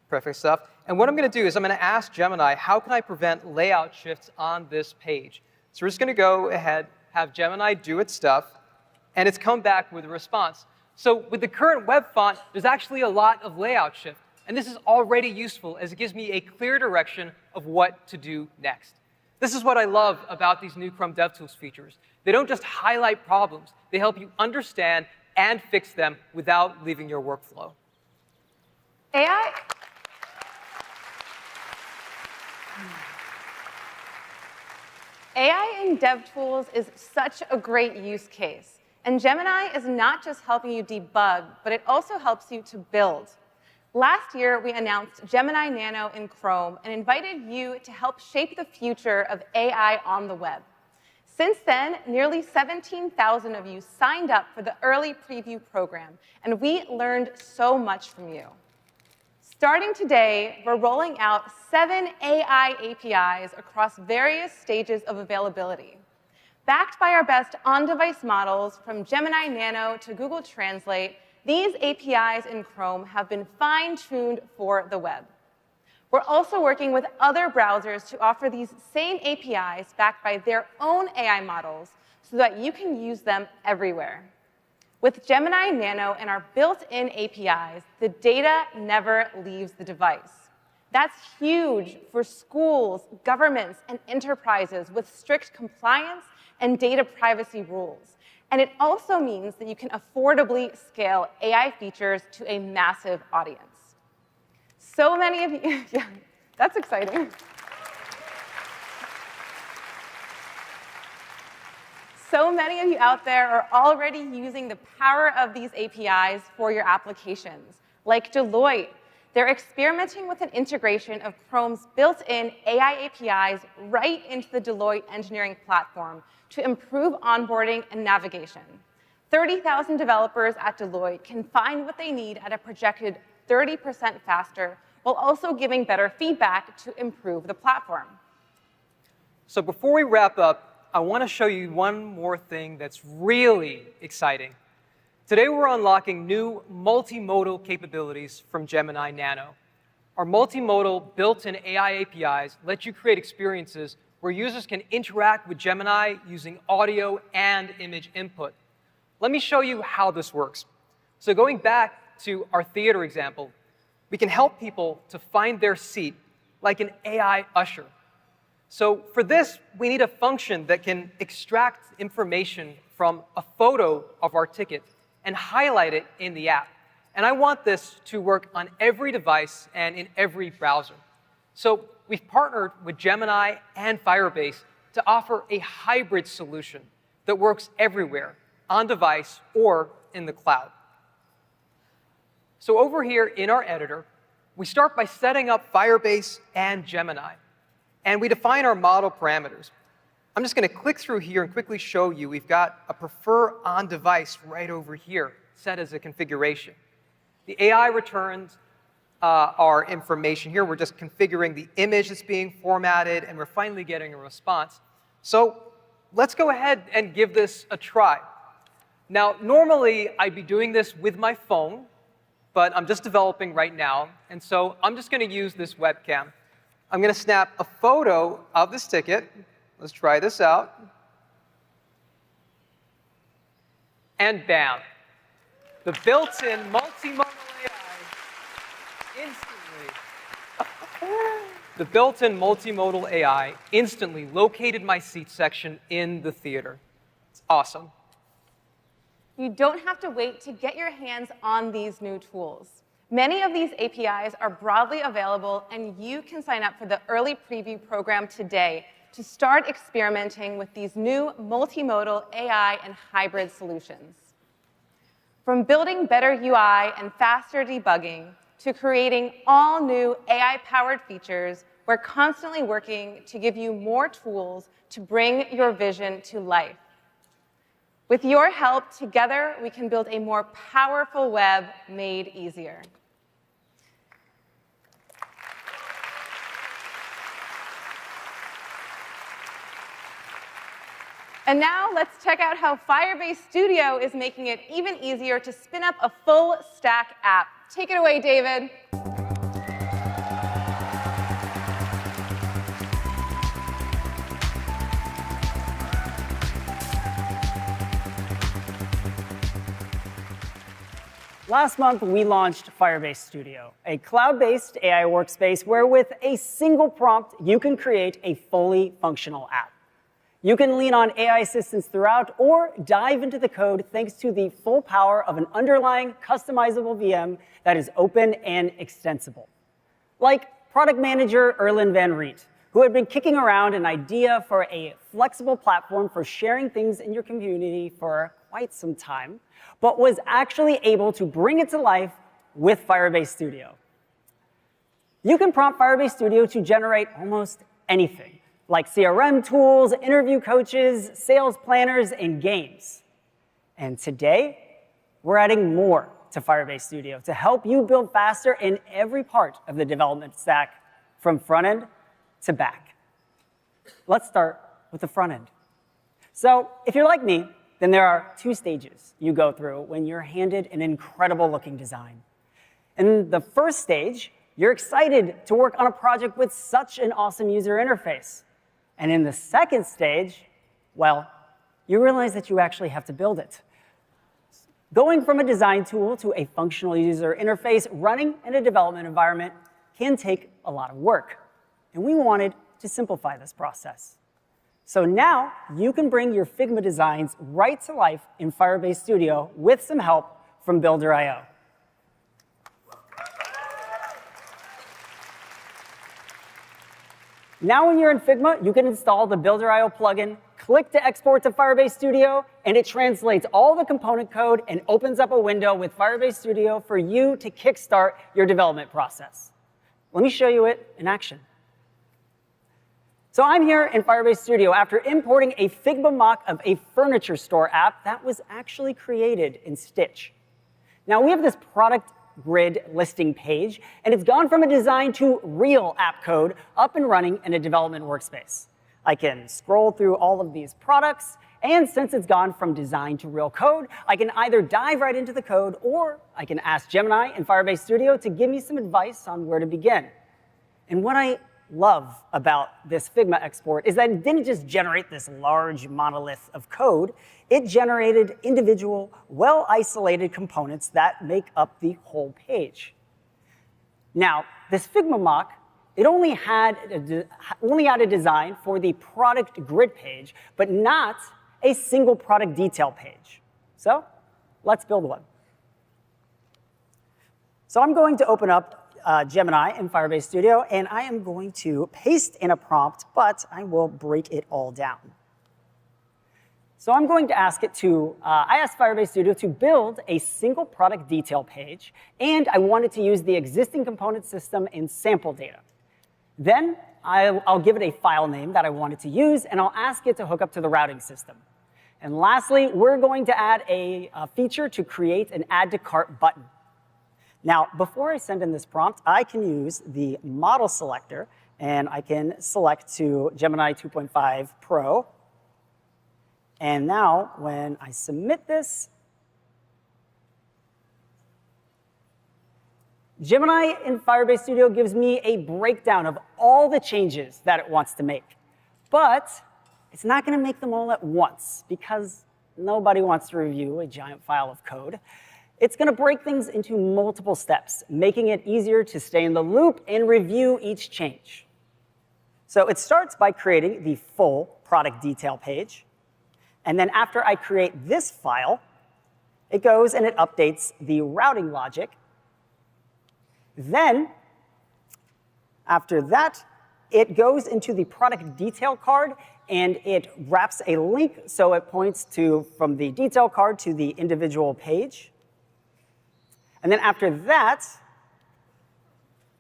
Perfect stuff. And what I'm going to do is I'm going to ask Gemini, how can I prevent layout shifts on this page? So we're just going to go ahead, have Gemini do its stuff, and it's come back with a response. So with the current web font, there's actually a lot of layout shift. And this is already useful as it gives me a clear direction of what to do next. This is what I love about these new Chrome DevTools features. They don't just highlight problems. They help you understand and fix them without leaving your workflow. AI in DevTools is such a great use case. And Gemini is not just helping you debug, but it also helps you to build. Last year, we announced Gemini Nano in Chrome and invited you to help shape the future of AI on the web. Since then, nearly 17,000 of you signed up for the early preview program, and we learned so much from you. Starting today, we're rolling out 7 AI APIs across various stages of availability. Backed by our best on-device models, from Gemini Nano to Google Translate, these APIs in Chrome have been fine-tuned for the web. We're also working with other browsers to offer these same APIs backed by their own AI models so that you can use them everywhere. With Gemini Nano and our built-in APIs, the data never leaves the device. That's huge for schools, governments, and enterprises with strict compliance and data privacy rules. And it also means that you can affordably scale AI features to a massive audience. So many of you, yeah, that's exciting. So many of you out there are already using the power of these APIs for your applications, like Deloitte. They're experimenting with an integration of Chrome's built-in AI APIs right into the Deloitte engineering platform to improve onboarding and navigation. 30,000 developers at Deloitte can find what they need at a projected 30% faster, while also giving better feedback to improve the platform. So before we wrap up, I want to show you one more thing that's really exciting. Today, we're unlocking new multimodal capabilities from Gemini Nano. Our multimodal built-in AI APIs let you create experiences where users can interact with Gemini using audio and image input. Let me show you how this works. So going back to our theater example, we can help people to find their seat like an AI usher. So for this, we need a function that can extract information from a photo of our ticket and highlight it in the app. And I want this to work on every device and in every browser. So we've partnered with Gemini and Firebase to offer a hybrid solution that works everywhere, on device or in the cloud. So over here in our editor, we start by setting up Firebase and Gemini. And we define our model parameters. I'm just going to click through here and quickly show you we've got a prefer on device right over here set as a configuration. The AI returns our information here. We're just configuring the image that's being formatted, and we're finally getting a response. So let's go ahead and give this a try. Now, normally, I'd be doing this with my phone, but I'm just developing right now. And so I'm just going to use this webcam. I'm going to snap a photo of this ticket. Let's try this out. And bam. The built-in multimodal AI instantly located my seat section in the theater. It's awesome. You don't have to wait to get your hands on these new tools. Many of these APIs are broadly available, and you can sign up for the early preview program today to start experimenting with these new multimodal AI and hybrid solutions. From building better UI and faster debugging to creating all new AI-powered features, we're constantly working to give you more tools to bring your vision to life. With your help, together, we can build a more powerful web made easier. And now let's check out how Firebase Studio is making it even easier to spin up a full stack app. Take it away, David. Last month, we launched Firebase Studio, a cloud-based AI workspace where with a single prompt, you can create a fully functional app. You can lean on AI assistance throughout or dive into the code thanks to the full power of an underlying customizable VM that is open and extensible. Like product manager Erlen Van Riet, who had been kicking around an idea for a flexible platform for sharing things in your community for quite some time, but was actually able to bring it to life with Firebase Studio. You can prompt Firebase Studio to generate almost anything, like CRM tools, interview coaches, sales planners, and games. And today, we're adding more to Firebase Studio to help you build faster in every part of the development stack, from front end to back. Let's start with the front end. So if you're like me, then there are two stages you go through when you're handed an incredible looking design. In the first stage, you're excited to work on a project with such an awesome user interface. And in the second stage, well, you realize that you actually have to build it. Going from a design tool to a functional user interface running in a development environment can take a lot of work. And we wanted to simplify this process. So now you can bring your Figma designs right to life in Firebase Studio with some help from Builder.io. Now when you're in Figma, you can install the Builder.io plugin, click to export to Firebase Studio, and it translates all the component code and opens up a window with Firebase Studio for you to kickstart your development process. Let me show you it in action. So I'm here in Firebase Studio after importing a Figma mock of a furniture store app that was actually created in Stitch. Now we have this product grid listing page, and it's gone from a design to real app code up and running in a development workspace. I can scroll through all of these products, and since it's gone from design to real code, I can either dive right into the code, or I can ask Gemini in Firebase Studio to give me some advice on where to begin. And what I love about this Figma export is that it didn't just generate this large monolith of code, it generated individual, well-isolated components that make up the whole page. Now, this Figma mock, it only had a design for the product grid page, but not a single product detail page. So let's build one. So I'm going to open up Gemini in Firebase Studio, and I am going to paste in a prompt, but I will break it all down. So I'm going to ask it to, I asked Firebase Studio to build a single product detail page, and I wanted to use the existing component system and sample data. Then I'll give it a file name that I wanted to use, and I'll ask it to hook up to the routing system. And lastly, we're going to add a feature to create an add to cart button. Now, before I send in this prompt, I can use the model selector, and I can select to Gemini 2.5 Pro. And now, when I submit this, Gemini in Firebase Studio gives me a breakdown of all the changes that it wants to make. But it's not going to make them all at once, because nobody wants to review a giant file of code. It's going to break things into multiple steps, making it easier to stay in the loop and review each change. So it starts by creating the full product detail page. And then after I create this file, it goes and it updates the routing logic. Then, after that, it goes into the product detail card, and it wraps a link so it points from the detail card to the individual page. And then after that,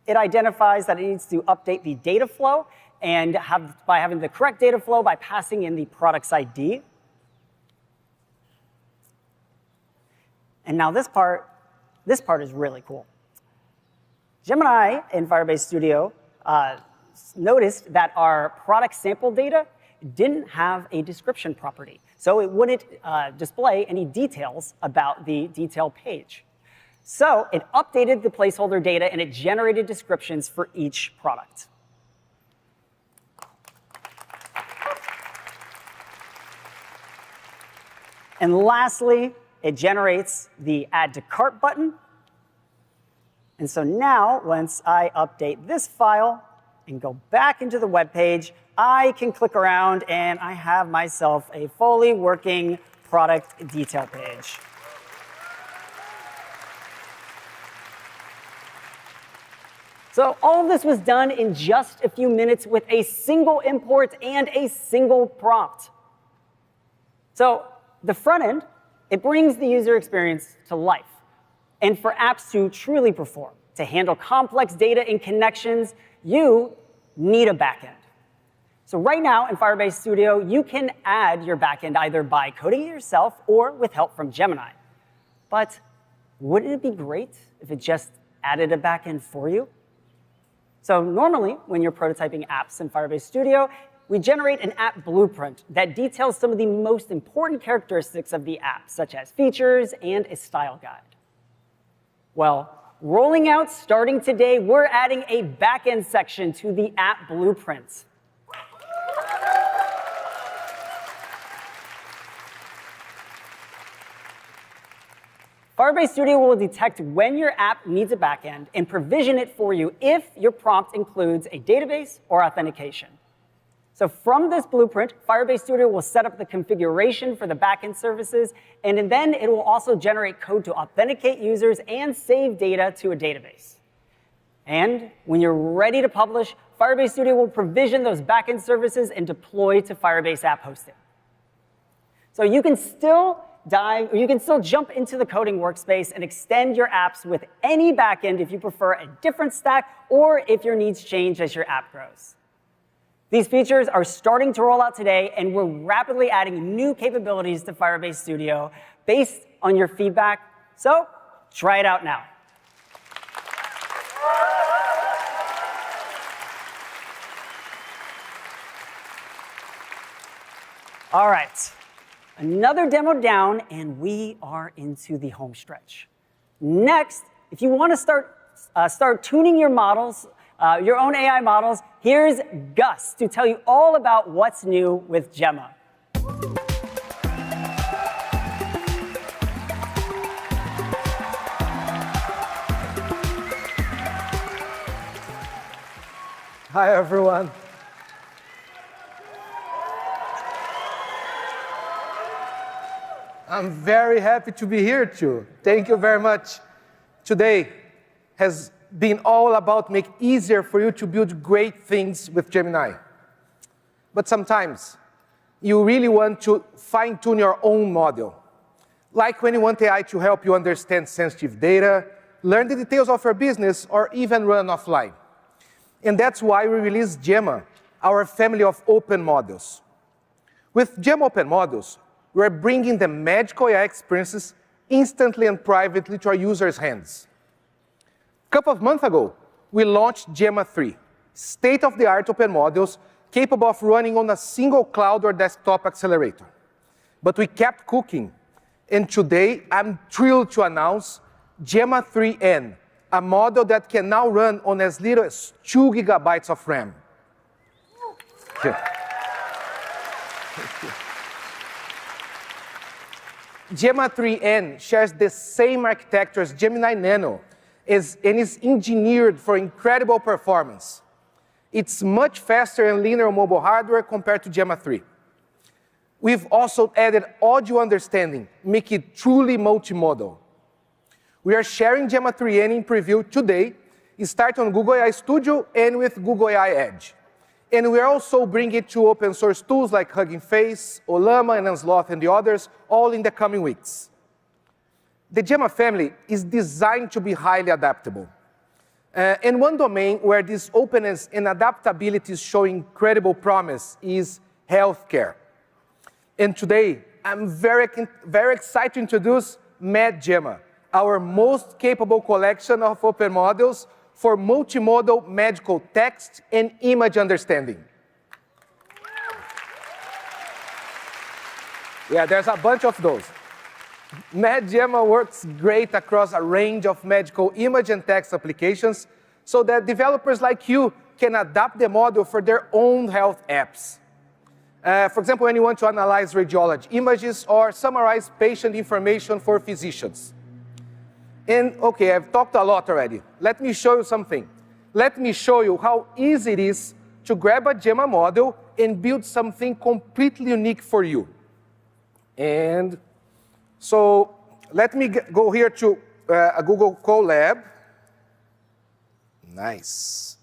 it identifies that it needs to update the data flow, and by having the correct data flow by passing in the product's ID. And now this part is really cool. Gemini in Firebase Studio noticed that our product sample data didn't have a description property. So it wouldn't display any details about the detail page. So it updated the placeholder data, and it generated descriptions for each product. And lastly, it generates the Add to Cart button. And so now, once I update this file and go back into the web page, I can click around and I have myself a fully working product detail page. So all of this was done in just a few minutes with a single import and a single prompt. So the front end, it brings the user experience to life. And for apps to truly perform, to handle complex data and connections, you need a backend. So right now in Firebase Studio, you can add your backend either by coding it yourself or with help from Gemini. But wouldn't it be great if it just added a backend for you? So normally, when you're prototyping apps in Firebase Studio, we generate an app blueprint that details some of the most important characteristics of the app, such as features and a style guide. Well, rolling out starting today, we're adding a backend section to the app blueprint. Firebase Studio will detect when your app needs a backend and provision it for you if your prompt includes a database or authentication. So from this blueprint, Firebase Studio will set up the configuration for the backend services, and then it will also generate code to authenticate users and save data to a database. And when you're ready to publish, Firebase Studio will provision those backend services and deploy to Firebase App Hosting. So you can still jump into the coding workspace and extend your apps with any backend if you prefer a different stack or if your needs change as your app grows. These features are starting to roll out today, and we're rapidly adding new capabilities to Firebase Studio based on your feedback. So try it out now. All right. Another demo down, and we are into the home stretch. Next, if you want to start tuning your models, your own AI models, here's Gus to tell you all about what's new with Gemma. Hi, everyone. I'm very happy to be here, too. Thank you very much. Today has been all about making it easier for you to build great things with Gemini. But sometimes, you really want to fine-tune your own model. Like when you want AI to help you understand sensitive data, learn the details of your business, or even run offline. And that's why we released Gemma, our family of open models. With Gemma Open Models, we're bringing the magical AI experiences instantly and privately to our users' hands. A couple of months ago, we launched Gemma 3, state-of-the-art open models capable of running on a single cloud or desktop accelerator. But we kept cooking, and today I'm thrilled to announce Gemma 3N, a model that can now run on as little as 2 gigabytes of RAM. Here. Gemma 3N shares the same architecture as Gemini Nano and is engineered for incredible performance. It's much faster and leaner on mobile hardware compared to Gemma 3. We've also added audio understanding, making it truly multimodal. We are sharing Gemma 3N in preview today. It starts on Google AI Studio and with Google AI Edge. And we're also bringing it to open source tools like Hugging Face, Ollama, and Unsloth, and the others, all in the coming weeks. The Gemma family is designed to be highly adaptable. And one domain where this openness and adaptability is showing incredible promise is healthcare. And today, I'm very excited to introduce MedGemma, our most capable collection of open models for multimodal medical text and image understanding. Yeah, there's a bunch of those. MedGemma works great across a range of medical image and text applications so that developers like you can adapt the model for their own health apps. For example, when you want to analyze radiology images or summarize patient information for physicians. And okay, I've talked a lot already. Let me show you something. Let me show you how easy it is to grab a Gemma model and build something completely unique for you. And so let me go here to a Google Colab. Nice.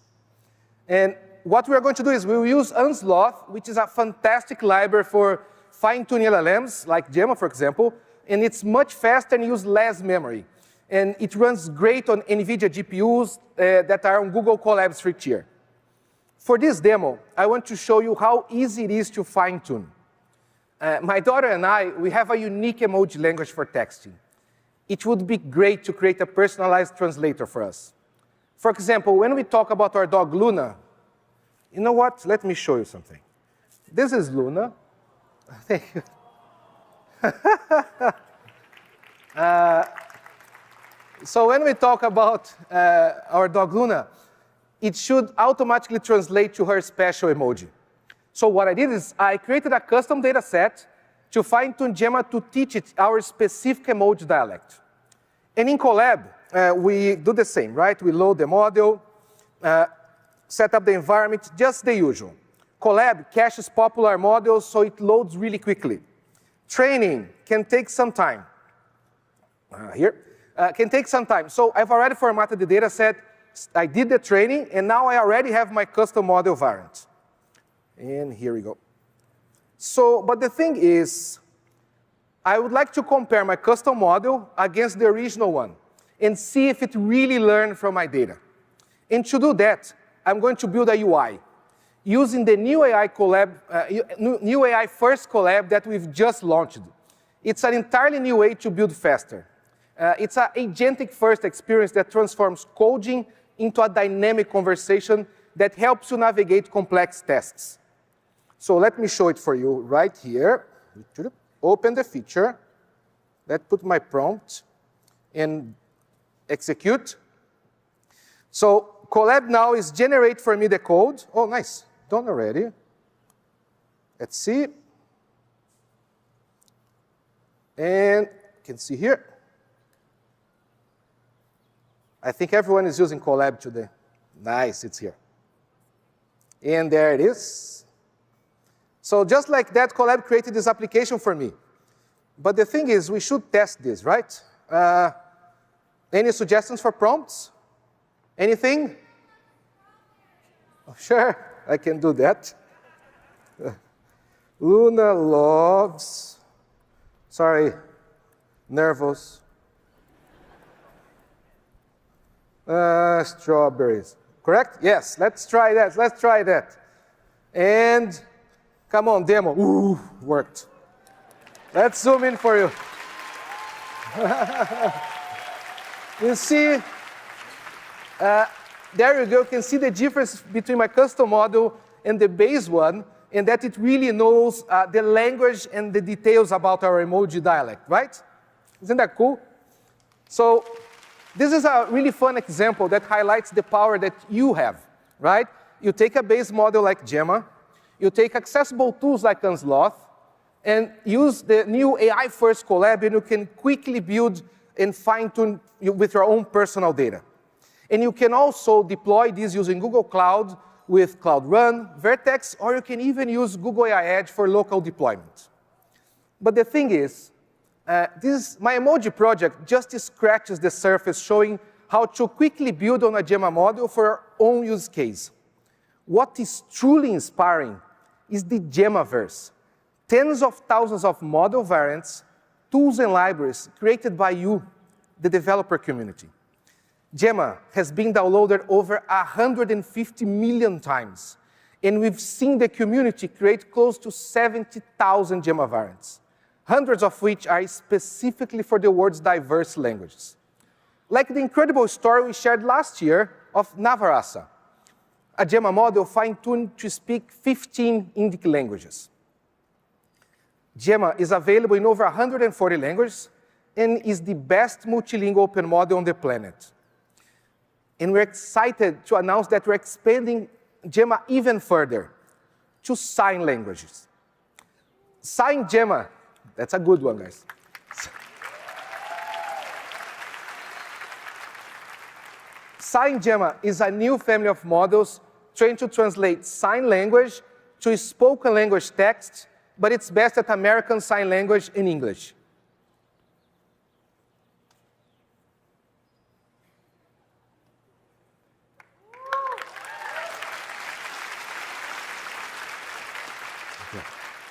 And what we are going to do is we will use Unsloth, which is a fantastic library for fine-tuning LLMs, like Gemma, for example, and it's much faster and uses less memory. And it runs great on NVIDIA GPUs that are on Google Colab's free tier. For this demo, I want to show you how easy it is to fine-tune. My daughter and I, we have a unique emoji language for texting. It would be great to create a personalized translator for us. For example, when we talk about our dog Luna, you know what? Let me show you something. This is Luna. Thank you. So when we talk about our dog Luna, it should automatically translate to her special emoji. So what I did is I created a custom data set to fine-tune Gemma to teach it our specific emoji dialect. And in Colab, we do the same, right? We load the model, set up the environment, just the usual. Colab caches popular models, so it loads really quickly. Training can take some time. Can take some time. So I've already formatted the data set. I did the training, and now I already have my custom model variant. And here we go. So, but the thing is, I would like to compare my custom model against the original one and see if it really learned from my data. And to do that, I'm going to build a UI using the new AI first collab that we've just launched. It's an entirely new way to build faster. It's an agentic first experience that transforms coding into a dynamic conversation that helps you navigate complex tasks. So let me show it for you right here. Open the feature. Let's put my prompt and execute. So Colab now is generate for me the code. Oh, nice. Done already. Let's see. And you can see here. I think everyone is using Colab today. Nice, it's here. And there it is. So just like that, Colab created this application for me. But the thing is, we should test this, right? Any suggestions for prompts? Anything? Oh, sure, I can do that. Luna loves, nervous. Strawberries. Correct? Yes, let's try that. Let's try that. And come on, demo. Ooh, worked. Let's zoom in for you. You see, there you go. You can see the difference between my custom model and the base one, and that it really knows the language and the details about our emoji dialect, right? Isn't that cool? So this is a really fun example that highlights the power that you have, right? You take a base model like Gemma, you take accessible tools like Unsloth, and use the new AI-first Colab, and you can quickly build and fine-tune with your own personal data. And you can also deploy this using Google Cloud with Cloud Run, Vertex, or you can even use Google AI Edge for local deployment. But the thing is, my emoji project just scratches the surface, showing how to quickly build on a Gemma model for our own use case. What is truly inspiring is the Gemmaverse. Tens of thousands of model variants, tools, and libraries created by you, the developer community. Gemma has been downloaded over 150 million times, and we've seen the community create close to 70,000 Gemma variants, hundreds of which are specifically for the world's diverse languages. Like the incredible story we shared last year of Navarasa, a Gemma model fine-tuned to speak 15 Indic languages. Gemma is available in over 140 languages and is the best multilingual open model on the planet. And we're excited to announce that we're expanding Gemma even further to sign languages. Sign Gemma. That's a good one, guys. Sign Gemma is a new family of models trained to translate sign language to spoken language text, but it's best at American Sign Language in English.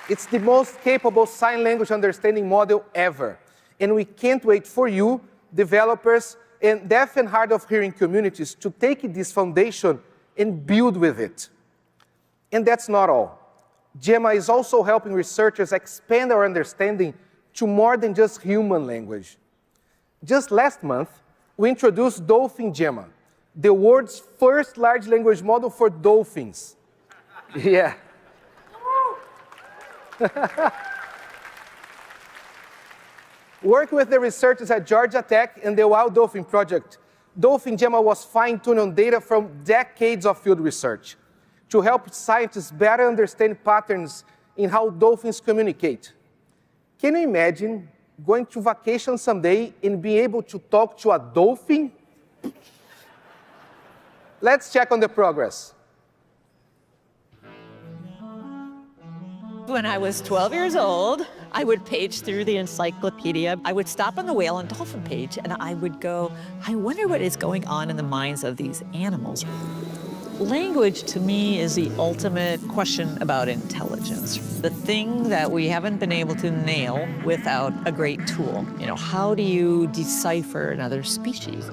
It's the most capable sign language understanding model ever. And we can't wait for you, developers, and deaf and hard of hearing communities to take this foundation and build with it. And that's not all. Gemma is also helping researchers expand our understanding to more than just human language. Just last month, we introduced Dolphin Gemma, the world's first large language model for dolphins. Yeah. Working with the researchers at Georgia Tech and the Wild Dolphin Project, Dolphin Gemma was fine-tuned on data from decades of field research to help scientists better understand patterns in how dolphins communicate. Can you imagine going to vacation someday and being able to talk to a dolphin? Let's check on the progress. When I was 12 years old, I would page through the encyclopedia. I would stop on the whale and dolphin page, and I would go, I wonder what is going on in the minds of these animals. Language, to me, is the ultimate question about intelligence. The thing that we haven't been able to nail without a great tool. You know, how do you decipher another species?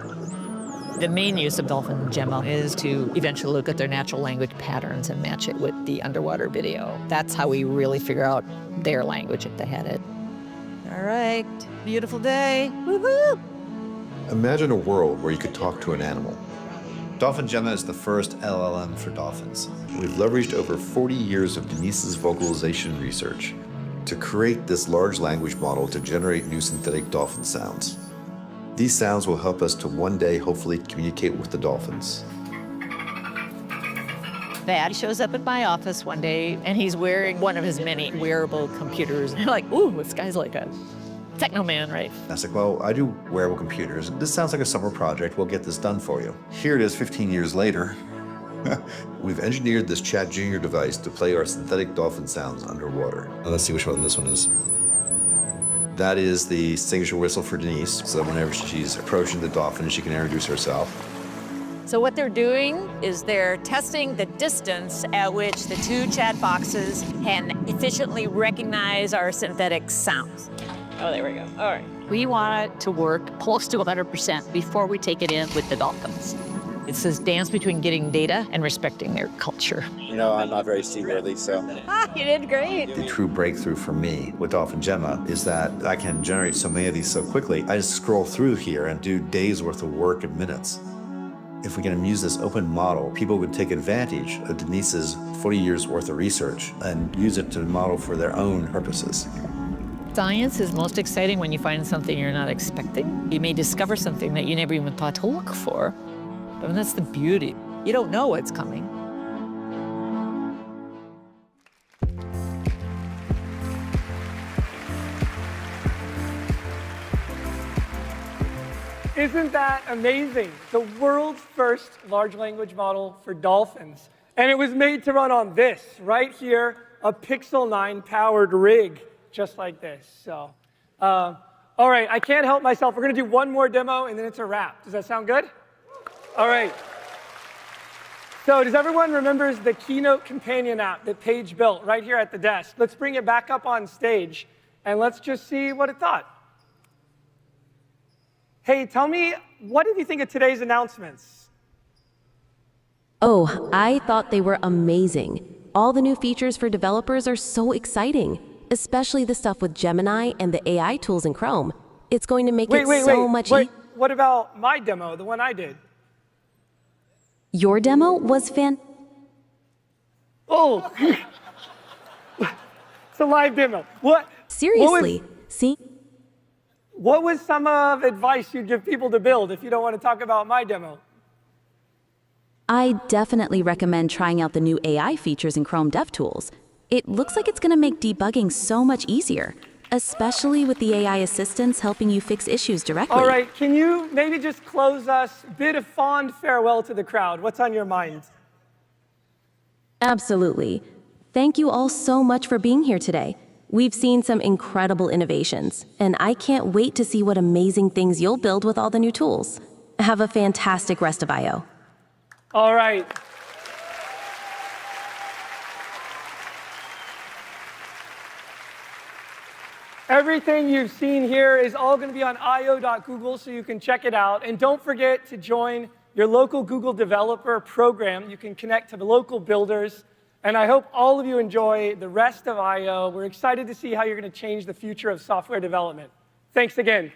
The main use of Dolphin Gemma is to eventually look at their natural language patterns and match it with the underwater video. That's how we really figure out their language if they had it. All right, beautiful day, woohoo! Imagine a world where you could talk to an animal. Dolphin Gemma is the first LLM for dolphins. We've leveraged over 40 years of Denise's vocalization research to create this large language model to generate new synthetic dolphin sounds. These sounds will help us to one day hopefully communicate with the dolphins. Dad shows up at my office one day, and he's wearing one of his many wearable computers. I'm like, ooh, this guy's like a techno man, right? I was like, well, I do wearable computers. This sounds like a summer project. We'll get this done for you. Here it is 15 years later. We've engineered this Chat Junior device to play our synthetic dolphin sounds underwater. Now let's see which one this one is. That is the signature whistle for Denise, so that whenever she's approaching the dolphin, she can introduce herself. So what they're doing is they're testing the distance at which the two chat boxes can efficiently recognize our synthetic sounds. Oh, there we go. All right. We want it to work close to 100% before we take it in with the dolphins. It's this dance between getting data and respecting their culture. You know, I'm not very seaworthy, so. You did great. The true breakthrough for me with Dolphin Gemma is that I can generate so many of these so quickly. I just scroll through here and do days worth of work in minutes. If we can use this open model, people would take advantage of Denise's 40 years worth of research and use it to model for their own purposes. Science is most exciting when you find something you're not expecting. You may discover something that you never even thought to look for. But that's the beauty. You don't know what's coming. Isn't that amazing? The world's first large language model for dolphins. And it was made to run on this, right here, a Pixel 9 powered rig, just like this. So, all right, I can't help myself. We're gonna do one more demo and then it's a wrap. Does that sound good? All right. So does everyone remember the Keynote companion app that Paige built right here at the desk? Let's bring it back up on stage and let's just see what it thought. Hey, tell me, what did you think of today's announcements? Oh, I thought they were amazing. All the new features for developers are so exciting, especially the stuff with Gemini and the AI tools in Chrome. It's going to make it so much easier. What about my demo, the one I did? Your demo was Oh, it's a live demo. What? Seriously, see? What was some of advice you'd give people to build if you don't want to talk about my demo? I definitely recommend trying out the new AI features in Chrome DevTools. It looks like it's going to make debugging so much easier, especially with the AI assistants helping you fix issues directly. All right, can you maybe just close us? Bid a fond farewell to the crowd. What's on your mind? Absolutely. Thank you all so much for being here today. We've seen some incredible innovations, and I can't wait to see what amazing things you'll build with all the new tools. Have a fantastic rest of I/O. All right. Everything you've seen here is all going to be on io.google, so you can check it out. And don't forget to join your local Google Developer program. You can connect to the local builders. And I hope all of you enjoy the rest of I/O. We're excited to see how you're going to change the future of software development. Thanks again.